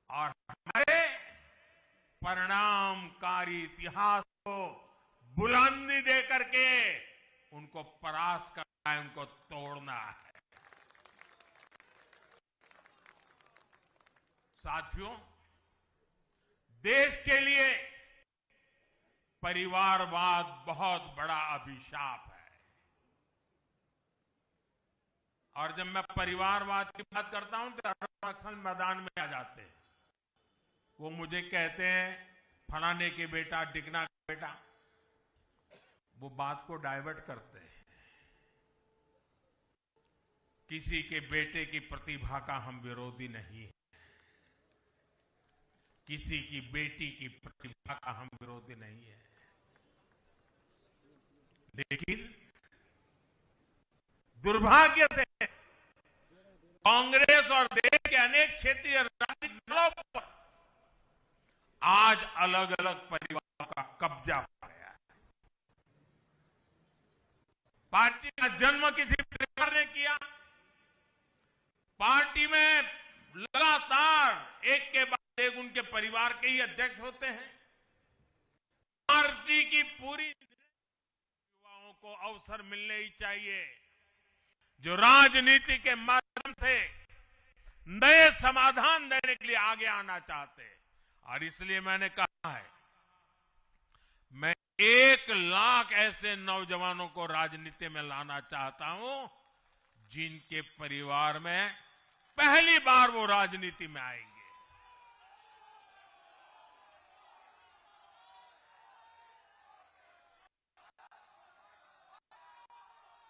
और हमारे परिणामकारी इतिहास को बुलंदी दे करके उनको परास्त करना है, उनको तोड़ना है। साथियों, देश के लिए परिवारवाद बहुत बड़ा अभिशाप है। और जब मैं परिवारवाद की बात करता हूं तो नक्सल मैदान में आ जाते हैं। वो मुझे कहते हैं फलाने के बेटा, डिकना का बेटा, वो बात को डाइवर्ट करते हैं। किसी के बेटे की प्रतिभा का हम विरोधी नहीं है, किसी की बेटी की प्रतिभा का हम विरोधी नहीं है, लेकिन दुर्भाग्य से कांग्रेस और देश के अनेक क्षेत्रीय राजनीतिक दलों पर आज अलग अलग परिवारों का कब्जा हो गया है। पार्टी का जन्म किसी परिवार ने किया, पार्टी में लगातार एक के बाद एक उनके परिवार के ही अध्यक्ष होते हैं। पार्टी की पूरी युवाओं को अवसर मिलने ही चाहिए जो राजनीति के माध्यम से नए समाधान देने के लिए आगे आना चाहते हैं। और इसलिए मैंने कहा है, मैं 1 लाख ऐसे नौजवानों को राजनीति में लाना चाहता हूं जिनके परिवार में पहली बार वो राजनीति में आएंगे।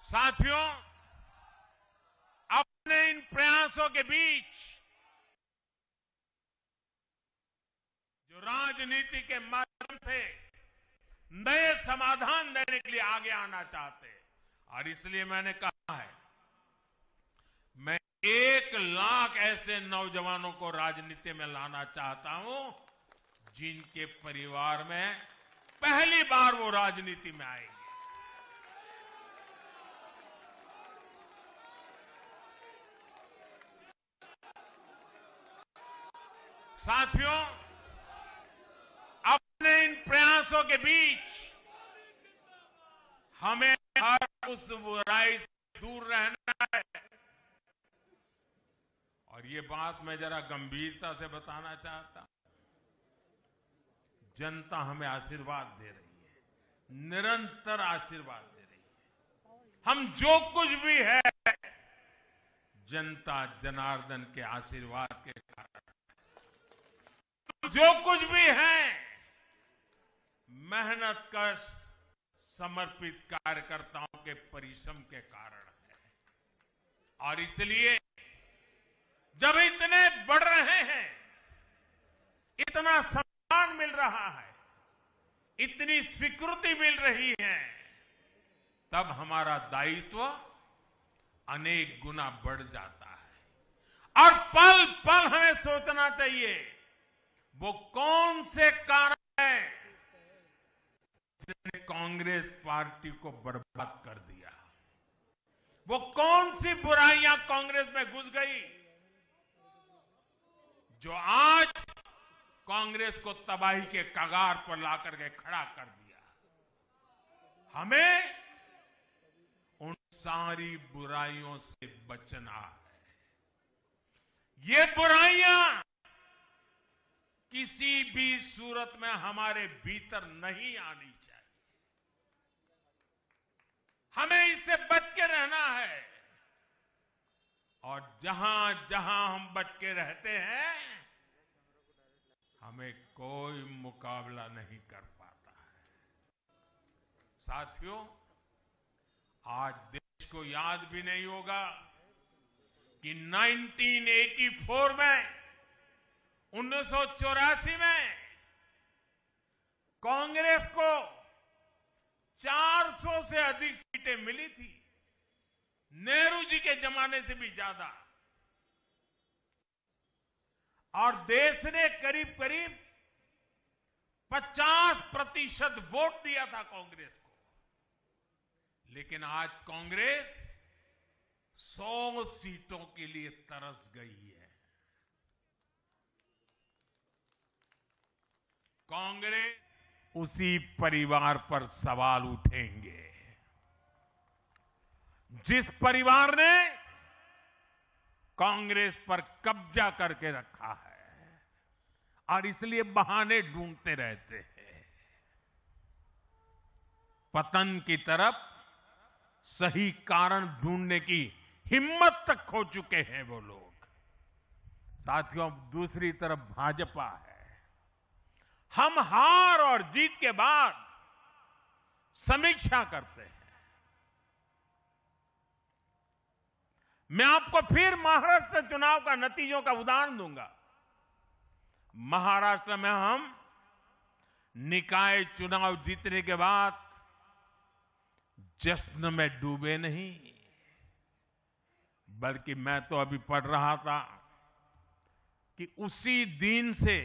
साथियों, अपने इन प्रयासों के बीच जो राजनीति के माध्यम से नए समाधान देने के लिए आगे आना चाहते हैं, और इसलिए मैंने कहा है, मैं 1 लाख ऐसे नौजवानों को राजनीति में लाना चाहता हूं जिनके परिवार में पहली बार वो राजनीति में आएंगे। साथियों, अपने इन प्रयासों के बीच हमें हर उस बुराई से दूर रहना है। और ये बात मैं जरा गंभीरता से बताना चाहता हूं। जनता हमें आशीर्वाद दे रही है, निरंतर आशीर्वाद दे रही है। हम जो कुछ भी है, जनता जनार्दन के आशीर्वाद के कारण, जो कुछ भी है, मेहनत कश समर्पित कार्यकर्ताओं के परिश्रम के कारण है। और इसलिए जब इतने बढ़ रहे हैं, इतना सम्मान मिल रहा है, इतनी स्वीकृति मिल रही है, तब हमारा दायित्व अनेक गुना बढ़ जाता है। और पल पल हमें सोचना चाहिए, वो कौन से कारण हैं जिन्होंने कांग्रेस पार्टी को बर्बाद कर दिया। वो कौन सी बुराइयां कांग्रेस में घुस गई जो आज कांग्रेस को तबाही के कगार पर लाकर के खड़ा कर दिया। हमें उन सारी बुराइयों से बचना है। ये बुराइयां किसी भी सूरत में हमारे भीतर नहीं आनी चाहिए। हमें इससे बच के रहना है। और जहां जहां हम बच के रहते हैं, हमें कोई मुकाबला नहीं कर पाता है। साथियों, आज देश को याद भी नहीं होगा कि 1984 में 1984 में कांग्रेस को 400 से अधिक सीटें मिली थी, नेहरू जी के जमाने से भी ज्यादा। और देश ने करीब करीब 50% वोट दिया था कांग्रेस को। लेकिन आज कांग्रेस 100 सीटों के लिए तरस गई है। कांग्रेस उसी परिवार पर सवाल उठेंगे जिस परिवार ने कांग्रेस पर कब्जा करके रखा है और इसलिए बहाने ढूंढते रहते हैं। पतन की तरफ सही कारण ढूंढने की हिम्मत तक खो चुके हैं वो लोग। साथियों, दूसरी तरफ भाजपा है। हम हार और जीत के बाद समीक्षा करते हैं। मैं आपको फिर महाराष्ट्र चुनाव का नतीजों का उदाहरण दूंगा। महाराष्ट्र में हम निकाय चुनाव जीतने के बाद जश्न में डूबे नहीं, बल्कि मैं तो अभी पढ़ रहा था कि उसी दिन से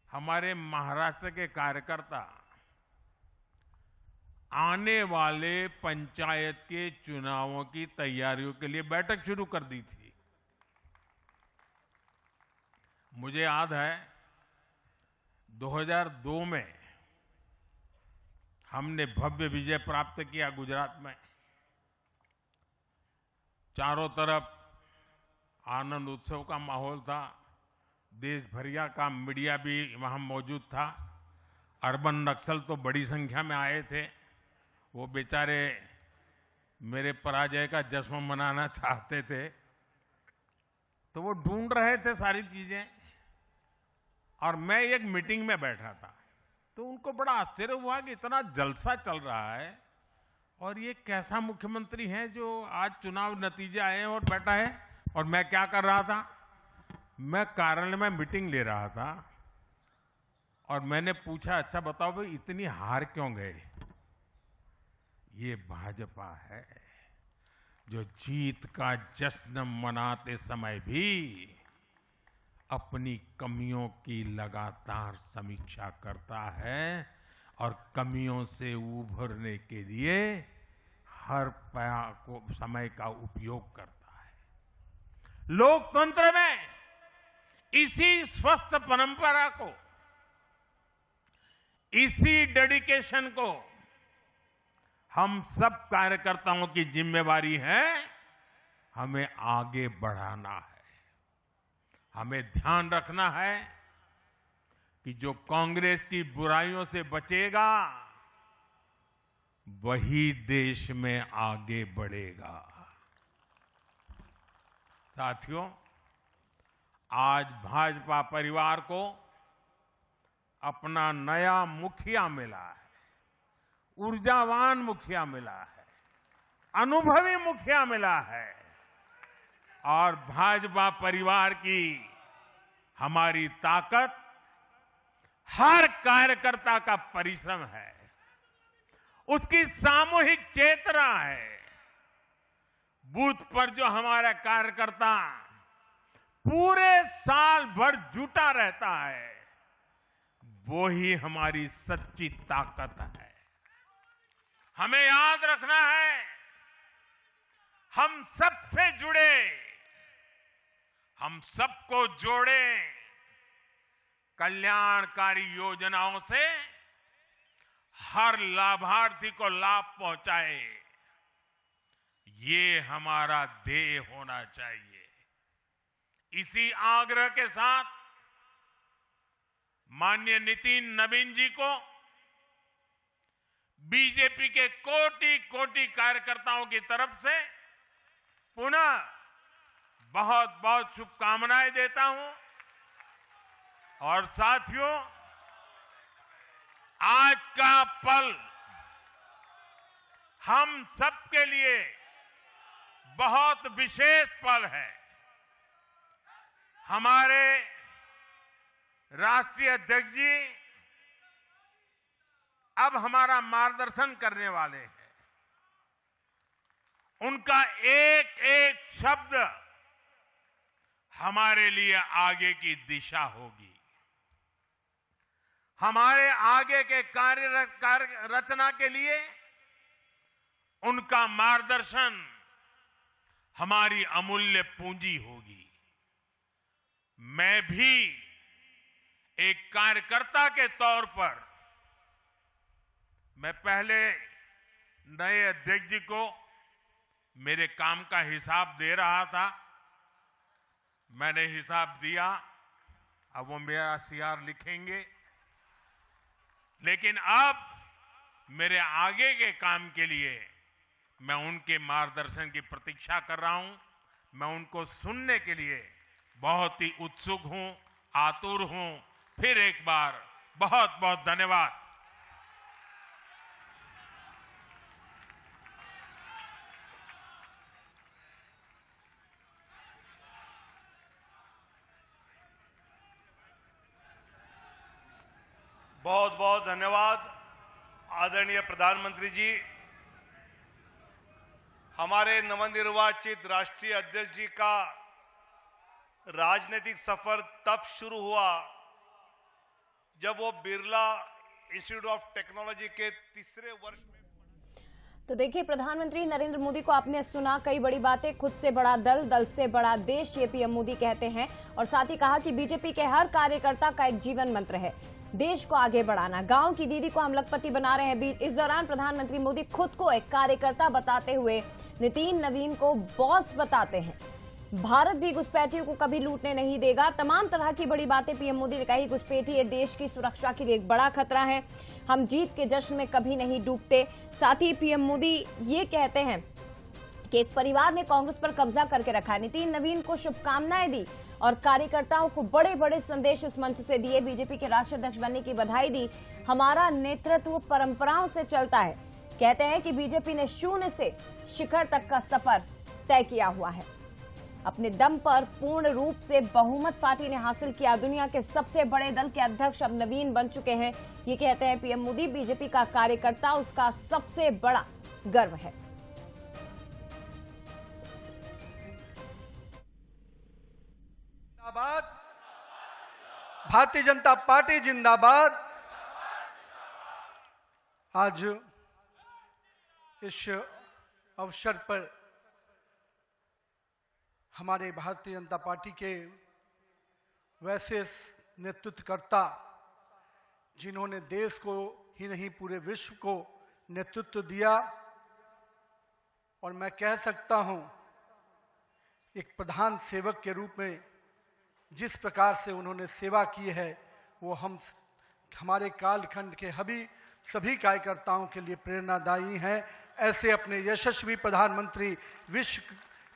हमारे महाराष्ट्र के कार्यकर्ता आने वाले पंचायत के चुनावों की तैयारियों के लिए बैठक शुरू कर दी थी। मुझे याद है 2002 में हमने भव्य विजय प्राप्त किया गुजरात में। चारों तरफ आनंद उत्सव का माहौल था। देश भरिया का मीडिया भी वहां मौजूद था। अर्बन नक्सल तो बड़ी संख्या में आए थे। वो बेचारे मेरे पराजय का जश्न मनाना चाहते थे, तो वो ढूंढ रहे थे सारी चीजें। और मैं एक मीटिंग में बैठा था, तो उनको बड़ा आश्चर्य हुआ कि इतना जलसा चल रहा है और ये कैसा मुख्यमंत्री है जो आज चुनाव नतीजे आए हैं और बैठा है। और मैं क्या कर रहा था, मैं कार्यालय में मीटिंग ले रहा था और मैंने पूछा, अच्छा बताओ भाई इतनी हार क्यों गए? ये भाजपा है जो जीत का जश्न मनाते समय भी अपनी कमियों की लगातार समीक्षा करता है और कमियों से उभरने के लिए हर समय का उपयोग करता है। लोकतंत्र में इसी स्वस्थ परंपरा को, इसी डेडिकेशन को हम सब कार्यकर्ताओं की जिम्मेवारी है, हमें आगे बढ़ाना है। हमें ध्यान रखना है कि जो कांग्रेस की बुराइयों से बचेगा वही देश में आगे बढ़ेगा। साथियों, आज भाजपा परिवार को अपना नया मुखिया मिला है, ऊर्जावान मुखिया मिला है, अनुभवी मुखिया मिला है और भाजपा परिवार की हमारी ताकत हर कार्यकर्ता का परिश्रम है, उसकी सामूहिक चेतना है। बूथ पर जो हमारा कार्यकर्ता पूरे साल भर जुटा रहता है, वो ही हमारी सच्ची ताकत है। हमें याद रखना है, हम सबसे जुड़े, हम सबको जोड़े, कल्याणकारी योजनाओं से हर लाभार्थी को लाभ पहुंचाए, ये हमारा ध्येय होना चाहिए। इसी आग्रह के साथ माननीय नितिन नवीन जी को बीजेपी के कोटि कोटि कार्यकर्ताओं की तरफ से पुनः बहुत बहुत शुभकामनाएं देता हूं। और साथियों, आज का पल हम सबके लिए बहुत विशेष पल है। हमारे राष्ट्रीय अध्यक्ष जी अब हमारा मार्गदर्शन करने वाले हैं। उनका एक एक शब्द हमारे लिए आगे की दिशा होगी। हमारे आगे के कार्य रचना के लिए उनका मार्गदर्शन हमारी अमूल्य पूंजी होगी। मैं भी एक कार्यकर्ता के तौर पर मैं पहले नए अध्यक्ष जी को मेरे काम का हिसाब दे रहा था। मैंने हिसाब दिया, अब वो मेरा सीआर लिखेंगे। लेकिन अब मेरे आगे के काम के लिए मैं उनके मार्गदर्शन की प्रतीक्षा कर रहा हूं। मैं उनको सुनने के लिए बहुत ही उत्सुक हूं, आतुर हूं। फिर एक बार बहुत बहुत धन्यवाद। बहुत बहुत धन्यवाद आदरणीय प्रधानमंत्री जी। हमारे नवनिर्वाचित राष्ट्रीय अध्यक्ष जी का राजनीतिक सफर तब शुरू हुआ जब वो बिरला इंस्टीट्यूट ऑफ टेक्नोलॉजी के तीसरे वर्ष में। तो देखिए, प्रधानमंत्री नरेंद्र मोदी को आपने सुना, कई बड़ी बातें। खुद से बड़ा दल, दल से बड़ा देश, ये पीएम मोदी कहते हैं। और साथ ही कहा कि बीजेपी के हर कार्यकर्ता का एक जीवन मंत्र है देश को आगे बढ़ाना। गांव की दीदी को हम लखपति बना रहे हैं। इस दौरान प्रधानमंत्री मोदी खुद को एक कार्यकर्ता बताते हुए नितिन नवीन को बॉस बताते हैं। भारत भी घुसपैठियों को कभी लूटने नहीं देगा। तमाम तरह की बड़ी बातें पीएम मोदी ने कही। घुसपैठी ये देश की सुरक्षा के लिए एक बड़ा खतरा है। हम जीत के जश्न में कभी नहीं डूबते। साथ ही पीएम मोदी ये कहते हैं कि एक परिवार ने कांग्रेस पर कब्जा करके रखा है। नितिन नवीन को शुभकामनाएं दी और कार्यकर्ताओं को बड़े बड़े संदेश इस मंच से दिए। बीजेपी के राष्ट्रीय अध्यक्ष बनने की बधाई दी। हमारा नेतृत्व परंपराओं से चलता है। कहते हैं कि बीजेपी ने शून्य से शिखर तक का सफर तय किया हुआ है। अपने दम पर पूर्ण रूप से बहुमत पार्टी ने हासिल किया। दुनिया के सबसे बड़े दल के अध्यक्ष अब नवीन बन चुके हैं। ये कहते हैं पीएम मोदी, बीजेपी का कार्यकर्ता उसका सबसे बड़ा गर्व है। जिंदाबाद, भारतीय जनता पार्टी जिंदाबाद। आज इस अवसर पर हमारे भारतीय जनता पार्टी के वैसे नेतृत्वकर्ता जिन्होंने देश को ही नहीं पूरे विश्व को नेतृत्व दिया, और मैं कह सकता हूं एक प्रधान सेवक के रूप में जिस प्रकार से उन्होंने सेवा की है, वो हमारे कालखंड के सभी कार्यकर्ताओं के लिए प्रेरणादायी हैं। ऐसे अपने यशस्वी प्रधानमंत्री, विश्व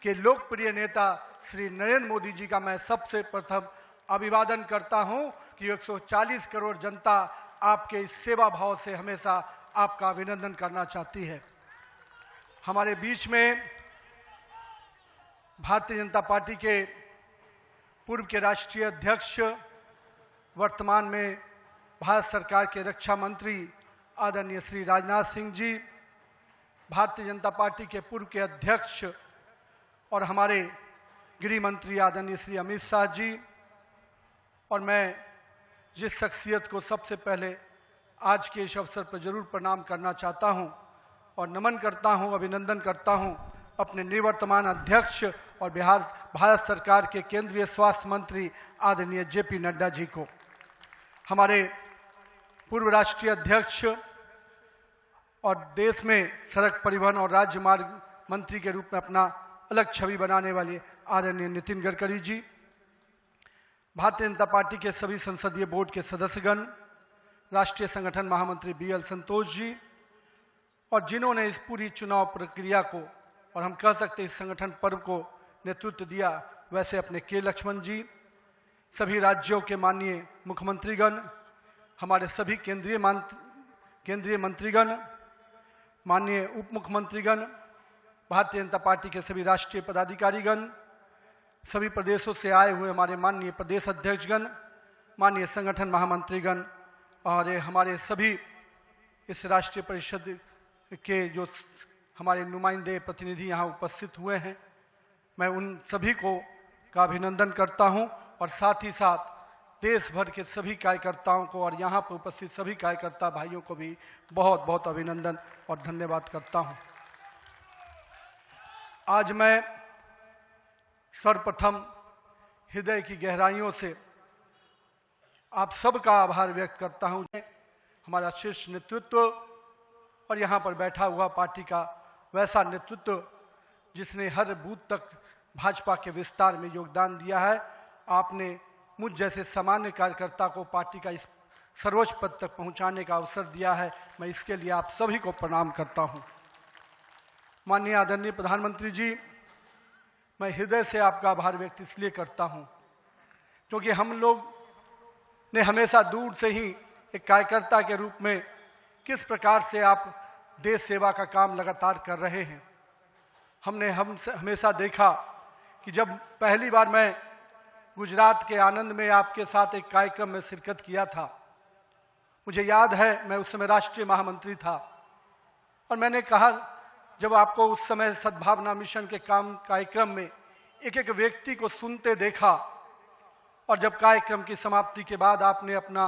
के लोकप्रिय नेता श्री नरेंद्र मोदी जी का मैं सबसे प्रथम अभिवादन करता हूं कि 140 करोड़ जनता आपके इस सेवा भाव से हमेशा आपका अभिनंदन करना चाहती है। हमारे बीच में भारतीय जनता पार्टी के पूर्व के राष्ट्रीय अध्यक्ष, वर्तमान में भारत सरकार के रक्षा मंत्री आदरणीय श्री राजनाथ सिंह जी, भारतीय जनता पार्टी के पूर्व के अध्यक्ष और हमारे गृह मंत्री आदरणीय श्री अमित शाह जी, और मैं जिस शख्सियत को सबसे पहले आज के इस अवसर पर जरूर प्रणाम करना चाहता हूं और नमन करता हूं, अभिनंदन करता हूं, अपने निवर्तमान अध्यक्ष और भारत सरकार के केंद्रीय स्वास्थ्य मंत्री आदरणीय जेपी नड्डा जी को, हमारे पूर्व राष्ट्रीय अध्यक्ष और देश में सड़क परिवहन और राज्य मार्ग मंत्री के रूप में अपना अलग छवि बनाने वाले आदरणीय नितिन गडकरी जी, भारतीय जनता पार्टी के सभी संसदीय बोर्ड के सदस्यगण, राष्ट्रीय संगठन महामंत्री बीएल संतोष जी, और जिन्होंने इस पूरी चुनाव प्रक्रिया को और हम कह सकते हैं इस संगठन पर्व को नेतृत्व दिया, वैसे अपने के लक्ष्मण जी, सभी राज्यों के माननीय मुख्यमंत्रीगण, हमारे सभी केंद्रीय मंत्रीगण, माननीय उप मुख्यमंत्रीगण, भारतीय जनता पार्टी के सभी राष्ट्रीय पदाधिकारीगण, सभी प्रदेशों से आए हुए हमारे माननीय प्रदेश अध्यक्षगण, माननीय संगठन महामंत्रीगण और हमारे सभी इस राष्ट्रीय परिषद के जो हमारे नुमाइंदे प्रतिनिधि यहाँ उपस्थित हुए हैं, मैं उन सभी का अभिनंदन करता हूँ और साथ ही साथ देश भर के सभी कार्यकर्ताओं को और यहाँ पर उपस्थित सभी कार्यकर्ता भाइयों को भी बहुत बहुत अभिनंदन और धन्यवाद करता हूँ। आज मैं सर्वप्रथम हृदय की गहराइयों से आप सबका आभार व्यक्त करता हूँ। हमारा शीर्ष नेतृत्व और यहाँ पर बैठा हुआ पार्टी का वैसा नेतृत्व जिसने हर बूथ तक भाजपा के विस्तार में योगदान दिया है। आपने मुझ जैसे सामान्य कार्यकर्ता को पार्टी का इस सर्वोच्च पद तक पहुँचाने का अवसर दिया है। मैं इसके लिए आप सभी को प्रणाम करता हूँ। माननीय आदरणीय प्रधानमंत्री जी, मैं हृदय से आपका आभार व्यक्त इसलिए करता हूँ क्योंकि हम लोग ने हमेशा दूर से ही एक कार्यकर्ता के रूप में किस प्रकार से आप देश सेवा का काम लगातार कर रहे हैं। हमने हमेशा देखा कि जब पहली बार मैं गुजरात के आनंद में आपके साथ एक कार्यक्रम में शिरकत किया था, मुझे याद है मैं उस समय राष्ट्रीय महामंत्री था और मैंने कहा जब आपको उस समय सद्भावना मिशन के कार्यक्रम में एक एक व्यक्ति को सुनते देखा और जब कार्यक्रम की समाप्ति के बाद आपने अपना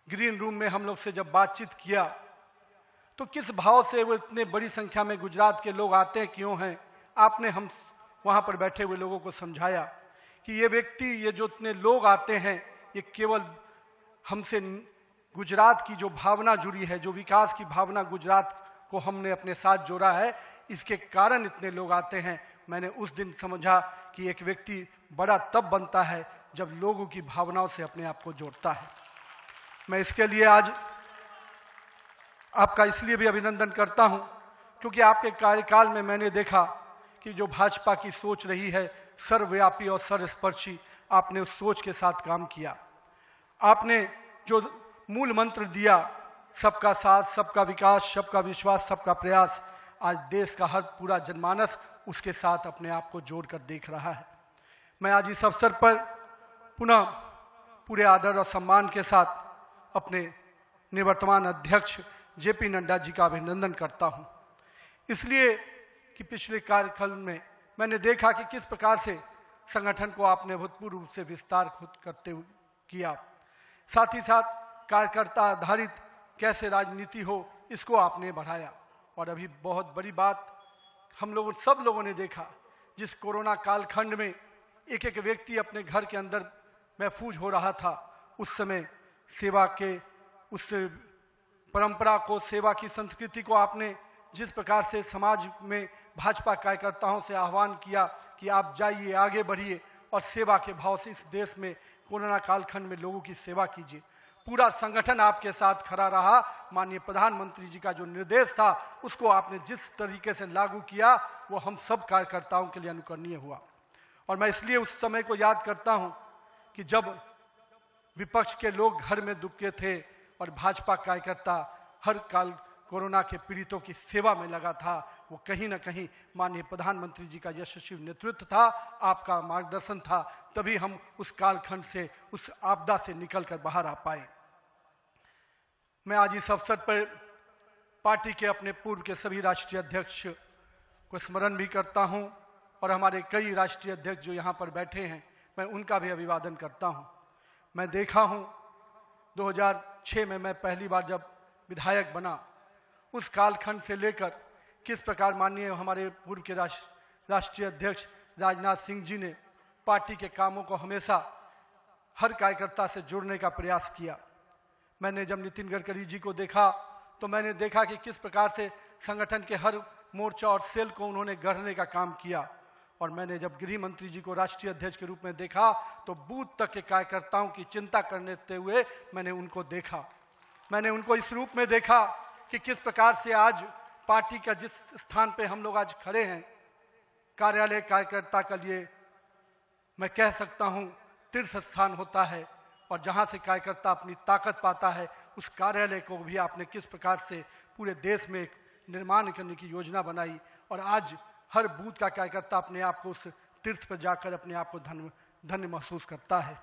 ग्रीन रूम में हम लोग से जब बातचीत किया तो किस भाव से वो इतने बड़ी संख्या में गुजरात के लोग आते क्यों हैं, आपने हम वहाँ पर बैठे हुए लोगों को समझाया कि ये व्यक्ति, ये जो इतने लोग आते हैं, ये केवल हमसे गुजरात की जो भावना जुड़ी है, जो विकास की भावना गुजरात को हमने अपने साथ जोड़ा है, इसके कारण इतने लोग आते हैं। मैंने उस दिन समझा कि एक व्यक्ति बड़ा तब बनता है जब लोगों की भावनाओं से अपने आप को जोड़ता है। मैं इसके लिए आज आपका इसलिए भी अभिनंदन करता हूं क्योंकि आपके कार्यकाल में मैंने देखा कि जो भाजपा की सोच रही है सर्वव्यापी और सर्वस्पर्शी, आपने उस सोच के साथ काम किया। आपने जो मूल मंत्र दिया, सबका साथ, सबका विकास, सबका विश्वास, सबका प्रयास, आज देश का हर पूरा जनमानस उसके साथ अपने आप को जोड़कर देख रहा है। मैं आज इस अवसर पर पुनः पूरे आदर और सम्मान के साथ अपने निवर्तमान अध्यक्ष जेपी नड्डा जी का अभिनंदन करता हूं, इसलिए कि पिछले कार्यकाल में मैंने देखा कि किस प्रकार से संगठन को आपने अभूतपूर्व रूप से विस्तार खुद करते हुए किया। साथ ही साथ कार्यकर्ता आधारित कैसे राजनीति हो, इसको आपने बढ़ाया। और अभी बहुत बड़ी बात हम लोगों सब लोगों ने देखा, जिस कोरोना कालखंड में एक एक व्यक्ति अपने घर के अंदर महफूज हो रहा था, उस समय सेवा के उस परंपरा को, सेवा की संस्कृति को आपने जिस प्रकार से समाज में भाजपा कार्यकर्ताओं से आह्वान किया कि आप जाइए, आगे बढ़िए और सेवा के भाव से इस देश में कोरोना कालखंड में लोगों की सेवा कीजिए। पूरा संगठन आपके साथ खड़ा रहा। माननीय प्रधानमंत्री जी का जो निर्देश था उसको आपने जिस तरीके से लागू किया वो हम सब कार्यकर्ताओं के लिए अनुकरणीय हुआ। और मैं इसलिए उस समय को याद करता हूं कि जब विपक्ष के लोग घर में दुबके थे और भाजपा कार्यकर्ता हर काल कोरोना के पीड़ितों की सेवा में लगा था, वो कहीं ना कहीं माननीय प्रधानमंत्री जी का यशस्वी नेतृत्व था, आपका मार्गदर्शन था, तभी हम उस कालखंड से, उस आपदा से निकलकर बाहर आ पाए। मैं आज इस अवसर पर पार्टी के अपने पूर्व के सभी राष्ट्रीय अध्यक्ष को स्मरण भी करता हूं और हमारे कई राष्ट्रीय अध्यक्ष जो यहाँ पर बैठे हैं, मैं उनका भी अभिवादन करता हूं। मैं देखा हूं 2006 में मैं पहली बार जब विधायक बना, उस कालखंड से लेकर किस प्रकार माननीय हमारे पूर्व के राष्ट्रीय अध्यक्ष राजनाथ सिंह जी ने पार्टी के कामों को हमेशा हर कार्यकर्ता से जुड़ने का प्रयास किया। मैंने जब नितिन गडकरी जी को देखा तो मैंने देखा कि किस प्रकार से संगठन के हर मोर्चा और सेल को उन्होंने गढ़ने का काम किया। और मैंने जब गृह मंत्री जी को राष्ट्रीय अध्यक्ष के रूप में देखा तो बूथ तक के कार्यकर्ताओं की चिंता करते हुए मैंने उनको देखा। मैंने उनको इस रूप में देखा कि किस प्रकार से आज पार्टी का जिस स्थान पे हम लोग आज खड़े हैं, कार्यालय कार्यकर्ता के लिए मैं कह सकता हूं तीर्थ स्थान होता है, और जहां से कार्यकर्ता अपनी ताकत पाता है, उस कार्यालय को भी आपने किस प्रकार से पूरे देश में एक निर्माण करने की योजना बनाई। और आज हर बूथ का कार्यकर्ता अपने आप को उस तीर्थ पर जाकर अपने आप को धन्य महसूस करता है।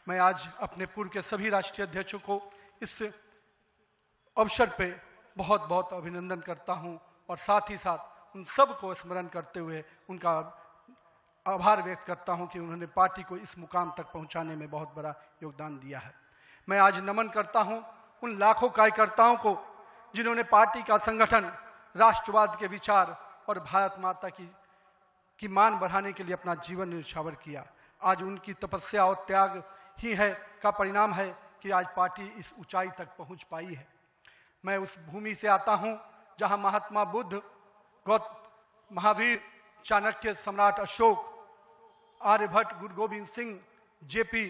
मैं आज अपने पूर्व के सभी राष्ट्रीय अध्यक्षों को इस अवसर पे बहुत बहुत अभिनंदन करता हूं और साथ ही साथ उन सब को स्मरण करते हुए उनका आभार व्यक्त करता हूं कि उन्होंने पार्टी को इस मुकाम तक पहुंचाने में बहुत बड़ा योगदान दिया है। मैं आज नमन करता हूं उन लाखों कार्यकर्ताओं को जिन्होंने पार्टी का संगठन, राष्ट्रवाद के विचार और भारत माता की मान बढ़ाने के लिए अपना जीवन न्यौछावर किया। आज उनकी तपस्या और त्याग ही है का परिणाम है कि आज पार्टी इस ऊंचाई तक पहुंच पाई है। मैं उस भूमि से आता हूं जहां महात्मा बुद्ध, महावीर, चाणक्य, सम्राट अशोक, आर्यभट्ट, गुरु गोविंद सिंह, जेपी,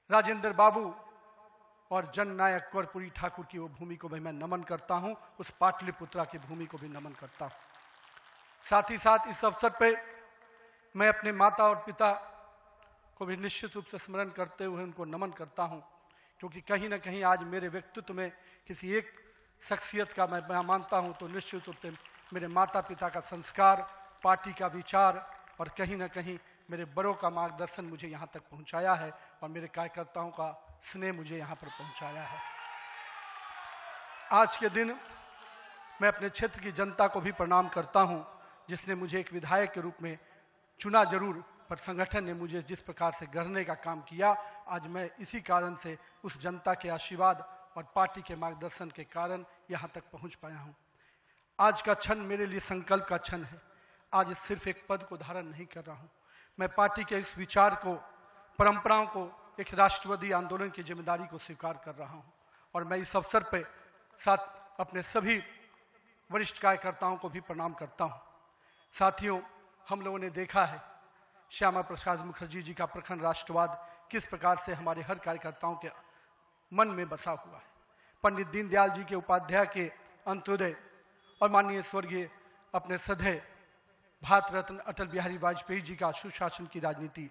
राजेंद्र बाबू और जननायक कर्पूरी ठाकुर की वो भूमि को भी मैं नमन करता हूं। उस पाटलिपुत्रा की भूमि को भी नमन करता हूं। साथ ही साथ इस अवसर पे मैं अपने माता और पिता को भी निश्चित रूप से स्मरण करते हुए उनको नमन करता हूं, क्योंकि कहीं ना कहीं आज मेरे व्यक्तित्व में किसी एक शख्सियत का मैं मानता हूं तो निश्चित रूप से मेरे माता पिता का संस्कार, पार्टी का विचार और कहीं ना कहीं मेरे बड़ों का मार्गदर्शन मुझे यहाँ तक पहुँचाया है और मेरे कार्यकर्ताओं का स्नेह मुझे यहाँ पर पहुँचाया है। आज के दिन मैं अपने क्षेत्र की जनता को भी प्रणाम करता हूँ, जिसने मुझे एक विधायक के रूप में चुना जरूर, पर संगठन ने मुझे जिस प्रकार से गढ़ने का काम किया, आज मैं इसी कारण से उस जनता के आशीर्वाद और पार्टी के मार्गदर्शन के कारण यहाँ तक पहुँच पाया हूँ। आज का क्षण मेरे लिए संकल्प का क्षण है। आज सिर्फ एक पद को धारण नहीं कर रहा हूँ, मैं पार्टी के इस विचार को, परंपराओं को, एक राष्ट्रवादी आंदोलन की जिम्मेदारी को स्वीकार कर रहा हूँ। और मैं इस अवसर पर साथ अपने सभी वरिष्ठ कार्यकर्ताओं को भी प्रणाम करता हूँ। साथियों, हम लोगों ने देखा है श्यामा प्रसाद मुखर्जी जी का प्रखर राष्ट्रवाद किस प्रकार से हमारे हर कार्यकर्ताओं के मन में बसा हुआ है। पंडित दीनदयाल जी के उपाध्याय के अंत्योदय और माननीय स्वर्गीय अपने सधे भारत रत्न अटल बिहारी वाजपेयी जी का सुशासन की राजनीति,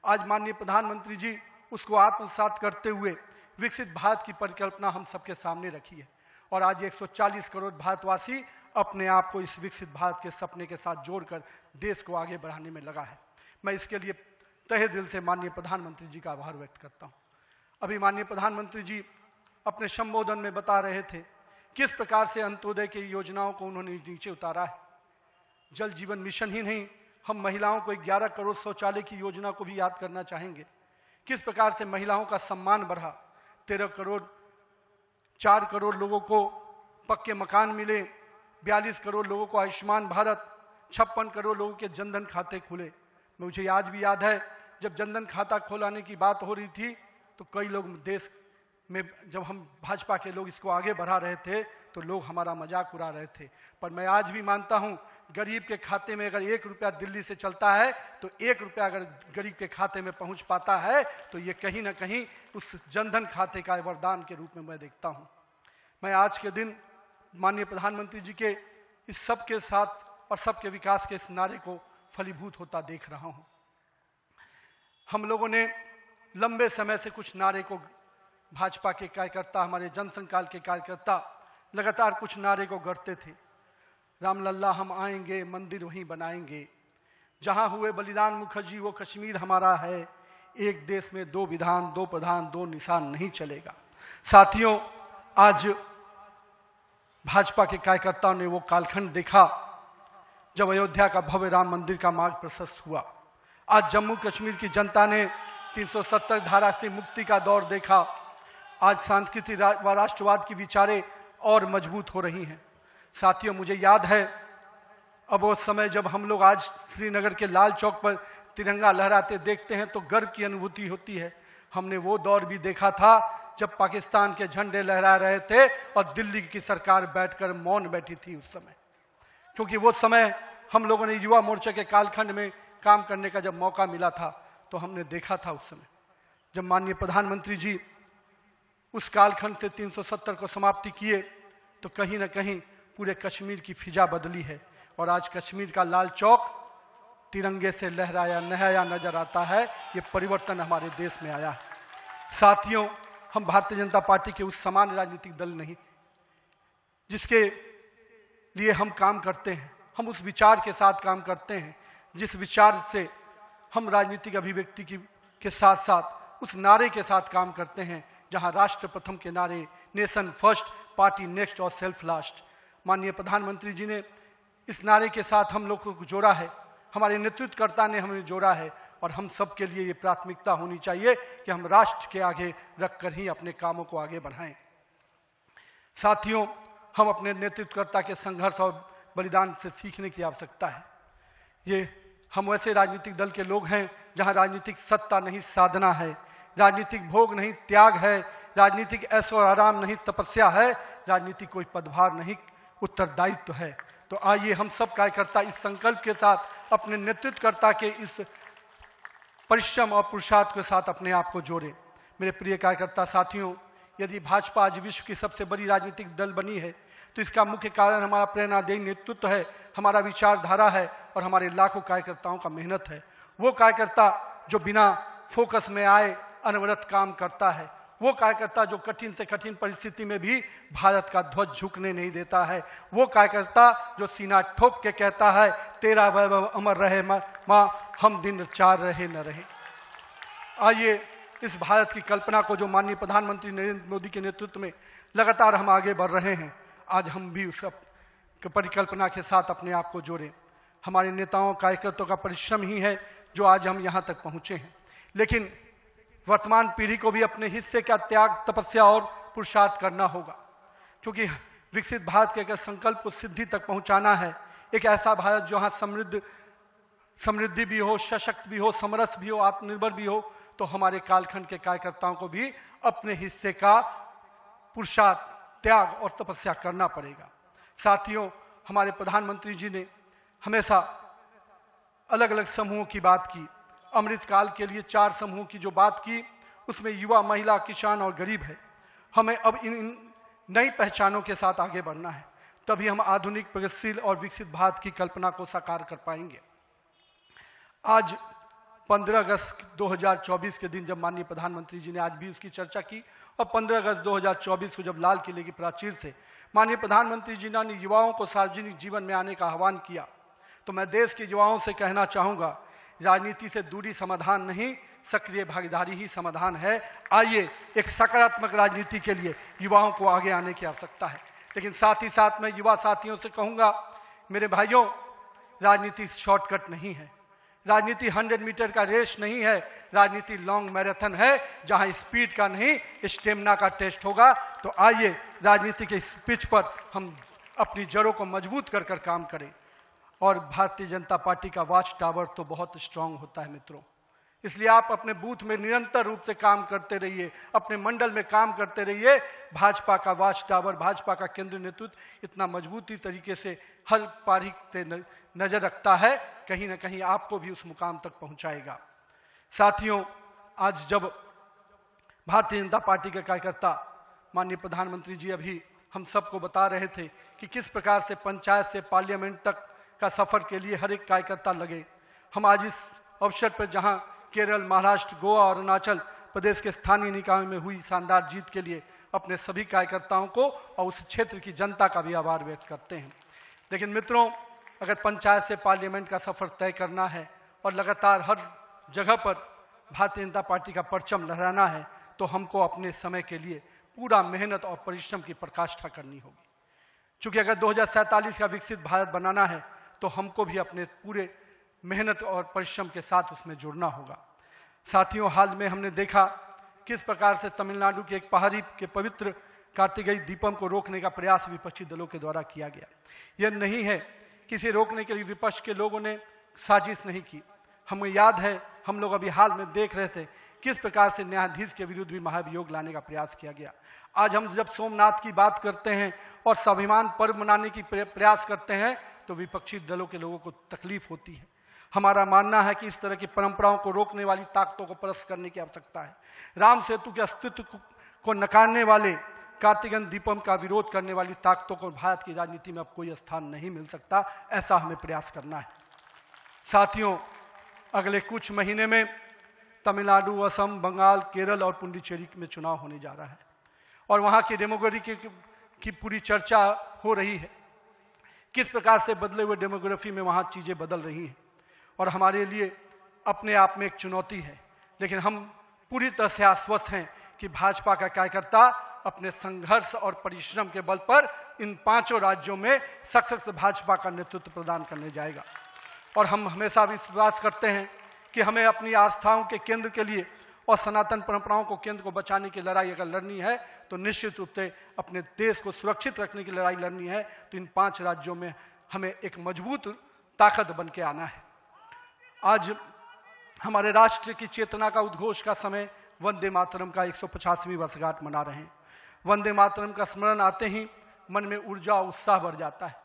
आज माननीय प्रधानमंत्री जी उसको आत्मसात करते हुए विकसित भारत की परिकल्पना हम सबके सामने रखी है। और आज 140 करोड़ भारतवासी अपने आप को इस विकसित भारत के सपने के साथ जोड़कर देश को आगे बढ़ाने में लगा है। मैं इसके लिए तहे दिल से माननीय प्रधानमंत्री जी का आभार व्यक्त करता हूँ। अभी माननीय प्रधानमंत्री जी अपने संबोधन में बता रहे थे किस प्रकार से अंत्योदय की योजनाओं को उन्होंने नीचे उतारा है। जल जीवन मिशन ही नहीं, हम महिलाओं को 11 करोड़ शौचालय की योजना को भी याद करना चाहेंगे। किस प्रकार से महिलाओं का सम्मान बढ़ा, 4 करोड़ लोगों को पक्के मकान मिले, 42 करोड़ लोगों को आयुष्मान भारत, 56 करोड़ लोगों के जनधन खाते खुले। मुझे आज भी याद है जब जनधन खाता खोलाने की बात हो रही थी तो कई लोग देश में, जब हम भाजपा के लोग इसको आगे बढ़ा रहे थे तो लोग हमारा मजाक उड़ा रहे थे। पर मैं आज भी मानता हूं गरीब के खाते में अगर 1 रुपया दिल्ली से चलता है तो 1 रुपया अगर गरीब के खाते में पहुंच पाता है तो ये कहीं ना कहीं उस जनधन खाते का वरदान के रूप में मैं देखता हूं। मैं आज के दिन माननीय प्रधानमंत्री जी के इस सब के साथ और सबके विकास के इस नारे को फलीभूत होता देख रहा हूं। हम लोगों ने लंबे समय से कुछ नारे को, भाजपा के कार्यकर्ता, हमारे जनसंकाल के कार्यकर्ता लगातार कुछ नारे को गढ़ते थे। रामलल्ला हम आएंगे, मंदिर वहीं बनाएंगे, जहां हुए बलिदान मुखर्जी वो कश्मीर हमारा है, एक देश में 2 विधान 2 प्रधान 2 निशान नहीं चलेगा। साथियों, आज भाजपा के कार्यकर्ताओं ने वो कालखंड देखा जब अयोध्या का भव्य राम मंदिर का मार्ग प्रशस्त हुआ। आज जम्मू कश्मीर की जनता ने 370 धारा से मुक्ति का दौर देखा। आज सांस्कृतिक व राष्ट्रवाद की विचारें और मजबूत हो रही हैं। साथियों, मुझे याद है अब वो समय जब हम लोग आज श्रीनगर के लाल चौक पर तिरंगा लहराते देखते हैं तो गर्व की अनुभूति होती है। हमने वो दौर भी देखा था जब पाकिस्तान के झंडे लहरा रहे थे और दिल्ली की सरकार बैठकर मौन बैठी थी उस समय, क्योंकि वो समय हम लोगों ने युवा मोर्चा के कालखंड में काम करने का जब मौका मिला था तो हमने देखा था उस समय जब माननीय प्रधानमंत्री जी उस कालखंड से 370 को समाप्ति किए तो कहीं ना कहीं पूरे कश्मीर की फिजा बदली है और आज कश्मीर का लाल चौक तिरंगे से लहराया नहाया नजर आता है। ये परिवर्तन हमारे देश में आया है। साथियों, हम भारतीय जनता पार्टी के उस समान राजनीतिक दल नहीं जिसके लिए हम काम करते हैं, हम उस विचार के साथ काम करते हैं जिस विचार से हम राजनीतिक अभिव्यक्ति की के साथ साथ उस नारे के साथ काम करते हैं जहां राष्ट्र प्रथम के नारे, नेशन फर्स्ट, पार्टी नेक्स्ट और सेल्फ लास्ट। माननीय प्रधानमंत्री जी ने इस नारे के साथ हम लोग को जोड़ा है, हमारे नेतृत्वकर्ता ने हमें जोड़ा है, और हम सब के लिए ये प्राथमिकता होनी चाहिए कि हम राष्ट्र के आगे रखकर ही अपने कामों को आगे बढ़ाएं। साथियों, हम अपने नेतृत्वकर्ता के संघर्ष और बलिदान से सीखने की आवश्यकता है। ये हम वैसे राजनीतिक दल के लोग हैं जहां राजनीतिक सत्ता नहीं साधना है, राजनीतिक भोग नहीं त्याग है, राजनीतिक ऐशो और आराम नहीं तपस्या है, राजनीतिक कोई पदभार नहीं उत्तरदायित्व है। तो आइए हम सब कार्यकर्ता इस संकल्प के साथ अपने नेतृत्वकर्ता के इस परिश्रम और पुरुषार्थ के साथ अपने आप को जोड़ें। मेरे प्रिय कार्यकर्ता साथियों, यदि भाजपा आज विश्व की सबसे बड़ी राजनीतिक दल बनी है तो इसका मुख्य कारण हमारा प्रेरणादायी नेतृत्व है, हमारा विचारधारा है और हमारे लाखों कार्यकर्ताओं का मेहनत है। वो कार्यकर्ता जो बिना फोकस में आए अनवरत काम करता है, वो कार्यकर्ता जो कठिन से कठिन परिस्थिति में भी भारत का ध्वज झुकने नहीं देता है, वो कार्यकर्ता जो सीना ठोक के कहता है तेरा वैभव अमर रहे माँ, हम दिन चार रहे न रहे। आइए इस भारत की कल्पना को जो माननीय प्रधानमंत्री नरेंद्र मोदी के नेतृत्व में लगातार हम आगे बढ़ रहे हैं, आज हम भी उस परिकल्पना के साथ अपने आप को जोड़ें। हमारे नेताओं कार्यकर्ताओं का परिश्रम ही है जो आज हम यहाँ तक पहुँचे हैं, लेकिन वर्तमान पीढ़ी को भी अपने हिस्से का त्याग, तपस्या और पुरुषार्थ करना होगा, क्योंकि विकसित भारत के अगर संकल्प को सिद्धि तक पहुंचाना है, एक ऐसा भारत जहां समृद्धि भी हो, सशक्त भी हो, समरस भी हो, आत्मनिर्भर भी हो, तो हमारे कालखंड के कार्यकर्ताओं को भी अपने हिस्से का पुरुषार्थ, त्याग और तपस्या करना पड़ेगा। साथियों, हमारे प्रधानमंत्री जी ने हमेशा अलग अलग समूहों की बात की। अमृतकाल के लिए 4 समूहों की जो बात की, उसमें युवा, महिला, किसान और गरीब है। हमें अब इन नई पहचानों के साथ आगे बढ़ना है, तभी हम आधुनिक, प्रगतिशील और विकसित भारत की कल्पना को साकार कर पाएंगे। आज 15 अगस्त 2024 के दिन जब माननीय प्रधानमंत्री जी ने आज भी उसकी चर्चा की, और 15 अगस्त 2024 को जब लाल किले की प्राचीर से माननीय प्रधानमंत्री जी ने युवाओं को सार्वजनिक जीवन में आने का आह्वान किया, तो मैं देश के युवाओं से कहना चाहूँगा, राजनीति से दूरी समाधान नहीं, सक्रिय भागीदारी ही समाधान है। आइए एक सकारात्मक राजनीति के लिए युवाओं को आगे आने की आवश्यकता है। लेकिन साथ ही साथ मैं युवा साथियों से कहूँगा, मेरे भाइयों, राजनीति शॉर्टकट नहीं है, राजनीति 100 मीटर का रेस नहीं है, राजनीति लॉन्ग मैराथन है जहां स्पीड का नहीं स्टेमिना का टेस्ट होगा। तो आइए राजनीति के इस पिच पर हम अपनी जड़ों को मजबूत कर कर काम करें। और भारतीय जनता पार्टी का वॉच टावर तो बहुत स्ट्रांग होता है मित्रों, इसलिए आप अपने बूथ में निरंतर रूप से काम करते रहिए, अपने मंडल में काम करते रहिए। भाजपा का वॉच टावर, भाजपा का केंद्रीय नेतृत्व इतना मजबूती तरीके से हर पारी से नजर रखता है, कहीं ना कहीं आपको भी उस मुकाम तक पहुंचाएगा। साथियों, आज जब भारतीय जनता पार्टी के कार्यकर्ता माननीय प्रधानमंत्री जी अभी हम सबको बता रहे थे कि किस प्रकार से पंचायत से पार्लियामेंट तक का सफर के लिए हर एक कार्यकर्ता लगे, हम आज इस अवसर पर जहां केरल, महाराष्ट्र, गोवा और अरुणाचल प्रदेश के स्थानीय निकायों में हुई शानदार जीत के लिए अपने सभी कार्यकर्ताओं को और उस क्षेत्र की जनता का भी आभार व्यक्त करते हैं। लेकिन मित्रों, अगर पंचायत से पार्लियामेंट का सफर तय करना है और लगातार हर जगह पर भारतीय जनता पार्टी का परचम लहराना है, तो हमको अपने समय के लिए पूरा मेहनत और परिश्रम की पराकाष्ठा करनी होगी। क्योंकि अगर 2047 का विकसित भारत बनाना है तो हमको भी अपने पूरे मेहनत और परिश्रम के साथ उसमें जुड़ना होगा। साथियों, हाल में हमने देखा किस प्रकार से तमिलनाडु के एक पहाड़ी के पवित्र कार्तिकेय दीपम को रोकने का प्रयास विपक्षी दलों के द्वारा किया गया। यह नहीं है किसी रोकने के लिए विपक्ष के लोगों ने साजिश नहीं की। हमें याद है, हम लोग अभी हाल में देख रहे थे किस प्रकार से न्यायाधीश के विरुद्ध भी महाभियोग लाने का प्रयास किया गया। आज हम जब सोमनाथ की बात करते हैं और स्वाभिमान पर्व मनाने की प्रयास करते हैं तो विपक्षी दलों के लोगों को तकलीफ होती है। हमारा मानना है कि इस तरह की परंपराओं को रोकने वाली ताकतों को परास्त करने की आवश्यकता है। राम सेतु के अस्तित्व को नकारने वाले, कार्तिकेय दीपम का विरोध करने वाली ताकतों को भारत की राजनीति में अब कोई स्थान नहीं मिल सकता, ऐसा हमें प्रयास करना है। साथियों, अगले कुछ महीने में तमिलनाडु, असम, बंगाल, केरल और पुडुचेरी में चुनाव होने जा रहा है और वहां की डेमोग्राफी की पूरी चर्चा हो रही है। किस प्रकार से बदले हुए डेमोग्राफी में वहां चीजें बदल रही हैं और हमारे लिए अपने आप में एक चुनौती है। लेकिन हम पूरी तरह से आश्वस्त हैं कि भाजपा का कार्यकर्ता अपने संघर्ष और परिश्रम के बल पर इन 5 राज्यों में सशक्त भाजपा का नेतृत्व प्रदान करने जाएगा। और हम हमेशा विश्वास करते हैं कि हमें अपनी आस्थाओं के केंद्र के लिए और सनातन परंपराओं को केंद्र को बचाने की लड़ाई अगर लड़नी है तो निश्चित रूप से अपने देश को सुरक्षित रखने की लड़ाई लड़नी है तो इन 5 राज्यों में हमें एक मजबूत ताकत बन के आना है। आज हमारे राष्ट्र की चेतना का उद्घोष का समय वंदे मातरम का 150वीं वर्षगांठ मना रहे हैं। वंदे मातरम का स्मरण आते ही मन में ऊर्जा और उत्साह बढ़ जाता है।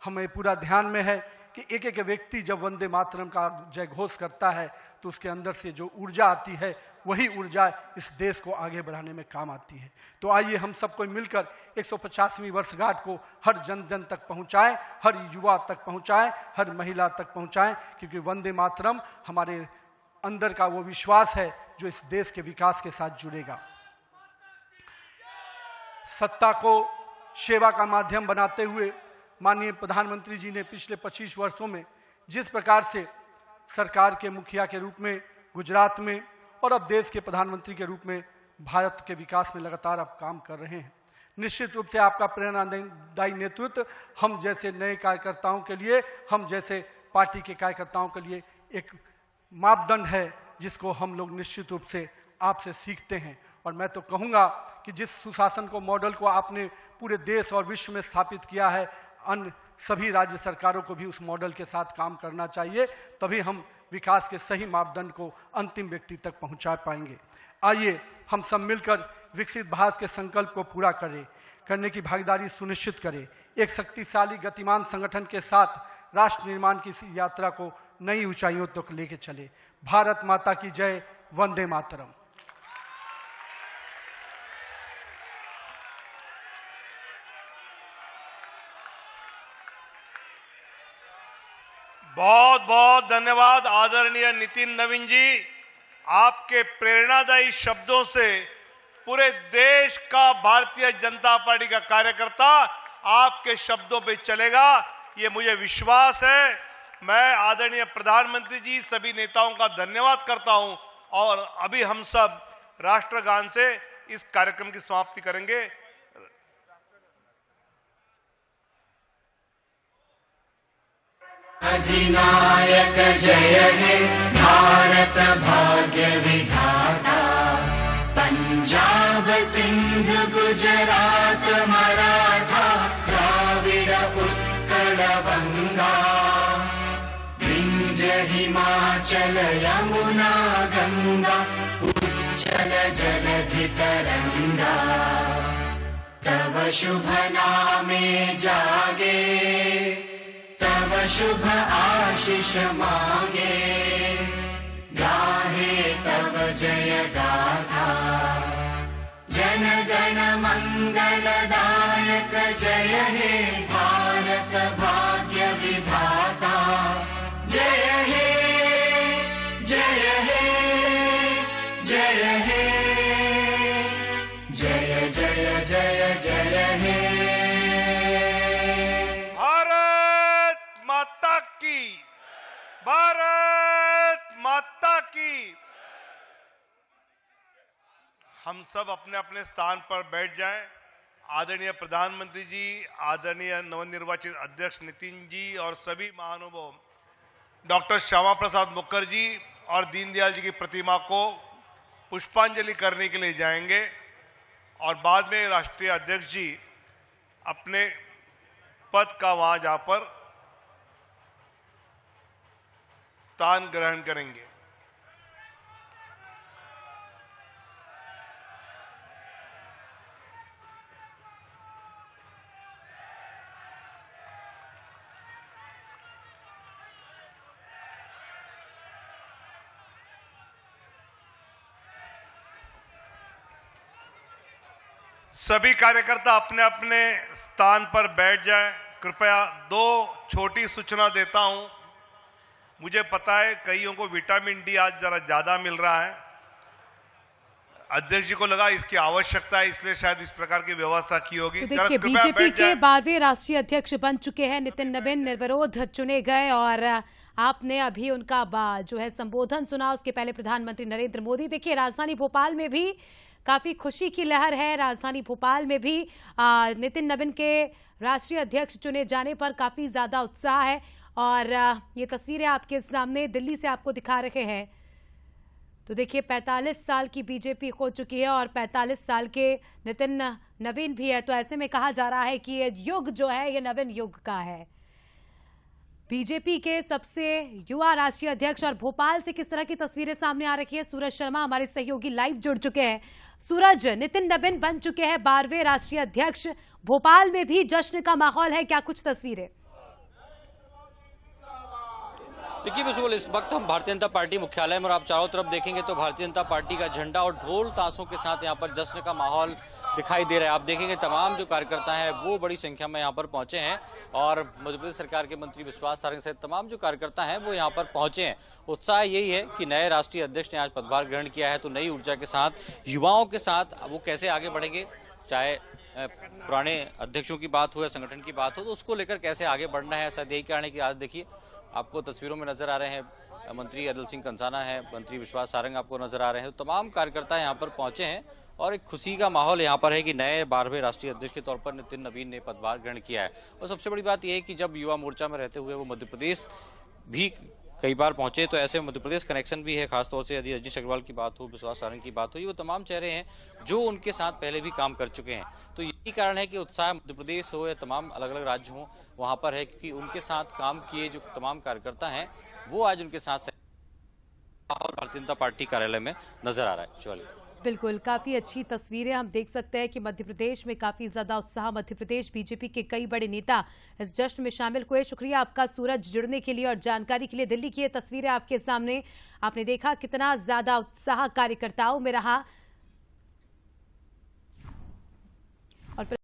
हमें पूरा ध्यान में है कि एक एक व्यक्ति जब वंदे मातरम का जय घोष करता है तो उसके अंदर से जो ऊर्जा आती है वही ऊर्जा इस देश को आगे बढ़ाने में काम आती है। तो आइए हम सबको मिलकर 150वीं वर्षगांठ को हर जन जन तक पहुंचाएं, हर युवा तक पहुंचाएं, हर महिला तक पहुंचाएं, क्योंकि वंदे मातरम हमारे अंदर का वो विश्वास है जो इस देश के विकास के साथ जुड़ेगा। सत्ता को सेवा का माध्यम बनाते हुए माननीय प्रधानमंत्री जी ने पिछले 25 वर्षों में जिस प्रकार से सरकार के मुखिया के रूप में गुजरात में और अब देश के प्रधानमंत्री के रूप में भारत के विकास में लगातार अब काम कर रहे हैं, निश्चित रूप से आपका प्रेरणादायी नेतृत्व हम जैसे नए कार्यकर्ताओं के लिए, हम जैसे पार्टी के कार्यकर्ताओं के लिए एक मापदंड है जिसको हम लोग निश्चित रूप से आपसे सीखते हैं। और मैं तो कहूँगा कि जिस सुशासन को मॉडल को आपने पूरे देश और विश्व में स्थापित किया है, अन्य सभी राज्य सरकारों को भी उस मॉडल के साथ काम करना चाहिए, तभी हम विकास के सही मापदंड को अंतिम व्यक्ति तक पहुंचा पाएंगे। आइए हम सब मिलकर विकसित भारत के संकल्प को पूरा करने की भागीदारी सुनिश्चित करें। एक शक्तिशाली गतिमान संगठन के साथ राष्ट्र निर्माण की इस यात्रा को नई ऊंचाइयों तक लेके चले। भारत माता की जय। वंदे मातरम। बहुत बहुत धन्यवाद आदरणीय नितिन नवीन जी। आपके प्रेरणादायी शब्दों से पूरे देश का भारतीय जनता पार्टी का कार्यकर्ता आपके शब्दों पे चलेगा, ये मुझे विश्वास है। मैं आदरणीय प्रधानमंत्री जी सभी नेताओं का धन्यवाद करता हूं और अभी हम सब राष्ट्रगान से इस कार्यक्रम की समाप्ति करेंगे। अधिनायक जय हे भारत भाग्य विधाता, पंजाब सिंध गुजरात मराठा द्राविड़ उत्कल बंगा, विंध्य हिमाचल यमुना गंगा उच्चल जलधि तरंगा, तव शुभ नामे जागे तव शुभ आशीष मांगे, गाहे तव जय गाथा, जन गण मंगलदायक जय हे भारत भाग्य विधाता, जय हे जय हे जय हे जय जय जय जय हे। भारत माता की। हम सब अपने अपने स्थान पर बैठ जाएं। आदरणीय प्रधानमंत्री जी, आदरणीय नवनिर्वाचित अध्यक्ष नितिन जी और सभी महानुभाव डॉक्टर श्यामा प्रसाद मुखर्जी और दीनदयाल जी की प्रतिमा को पुष्पांजलि करने के लिए जाएंगे और बाद में राष्ट्रीय अध्यक्ष जी अपने पद का वहां जा पर स्थान ग्रहण करेंगे। सभी कार्यकर्ता अपने अपने स्थान पर बैठ जाएं। कृपया 2 छोटी सूचना देता हूं। मुझे पता है कईयों को विटामिन डी आज जरा ज्यादा मिल रहा है। अध्यक्ष जी को लगा इसकी आवश्यकता है, इसलिए शायद इस प्रकार की व्यवस्था की होगी। तो देखिए, कृपया बीजेपी बैठ के जाएं। 12वें राष्ट्रीय अध्यक्ष बन चुके हैं नितिन नवीन, निर्विरोध चुने गए। और आपने अभी उनका जो है संबोधन सुना। उसके पहले प्रधानमंत्री नरेंद्र मोदी। देखिए, राजधानी भोपाल में भी काफी खुशी की लहर है। राजधानी भोपाल में भी नितिन नवीन के राष्ट्रीय अध्यक्ष चुने जाने पर काफी ज्यादा उत्साह है। और ये तस्वीरें आपके सामने दिल्ली से आपको दिखा रहे हैं। तो देखिए, 45 साल की बीजेपी हो चुकी है और 45 साल के नितिन नवीन भी है। तो ऐसे में कहा जा रहा है कि ये युग जो है ये नवीन युग का है। बीजेपी के सबसे युवा राष्ट्रीय अध्यक्ष। और भोपाल से किस तरह की तस्वीरें सामने आ रही है, सूरज शर्मा हमारे सहयोगी लाइव जुड़ चुके हैं। सूरज, नितिन नवीन बन चुके हैं 12वें राष्ट्रीय अध्यक्ष। भोपाल में भी जश्न का माहौल है, क्या कुछ तस्वीरें? देखिए बिल्कुल, इस वक्त हम भारतीय जनता पार्टी मुख्यालय में और आप चारों तरफ देखेंगे तो भारतीय जनता पार्टी का झंडा और ढोल ताशों के साथ यहाँ पर जश्न का माहौल दिखाई दे रहा है। आप देखेंगे तमाम जो कार्यकर्ता हैं वो बड़ी संख्या में यहाँ पर पहुंचे हैं और मध्य प्रदेश सरकार के मंत्री विश्वास सारंग सहित तमाम जो कार्यकर्ता हैं वो यहाँ पर पहुंचे हैं। उत्साह यही है कि नए राष्ट्रीय अध्यक्ष ने आज पदभार ग्रहण किया है, तो नई ऊर्जा के साथ युवाओं के साथ वो कैसे आगे बढ़ेंगे, चाहे पुराने अध्यक्षों की बात हो या संगठन की बात हो, तो उसको लेकर कैसे आगे बढ़ना है। ऐसा यही कारण है कि आज देखिए आपको तस्वीरों में नजर आ रहे हैं मंत्री अदल सिंह कंसाना है, मंत्री विश्वास सारंग आपको नजर आ रहे हैं। तो तमाम कार्यकर्ता यहाँ पर पहुंचे हैं और एक खुशी का माहौल यहाँ पर है कि नए 12वें राष्ट्रीय अध्यक्ष के तौर पर नितिन नवीन ने पदभार ग्रहण किया है। और सबसे बड़ी बात यह है कि जब युवा मोर्चा में रहते हुए वो मध्य प्रदेश भी कई बार पहुंचे, तो ऐसे मध्य प्रदेश कनेक्शन भी है। खासतौर से यदि रजनीश अग्रवाल की बात हो, विश्वास सारंग की बात हो, ये वो तमाम चेहरे हैं जो उनके साथ पहले भी काम कर चुके हैं। तो यही कारण है कि उत्साह मध्य प्रदेश हो या तमाम अलग अलग राज्य हो वहां पर है, क्योंकि उनके साथ काम किए जो तमाम कार्यकर्ता हैं वो आज उनके साथ और भारतीय जनता पार्टी कार्यालय में नजर आ रहा है। शिवाली, बिल्कुल, काफी अच्छी तस्वीरें हम देख सकते हैं कि मध्य प्रदेश में काफी ज्यादा उत्साह। मध्य प्रदेश बीजेपी के कई बड़े नेता इस जश्न में शामिल हुए। शुक्रिया आपका सूरज, जुड़ने के लिए और जानकारी के लिए। दिल्ली की ये तस्वीरें आपके सामने, आपने देखा कितना ज्यादा उत्साह कार्यकर्ताओं में रहा। और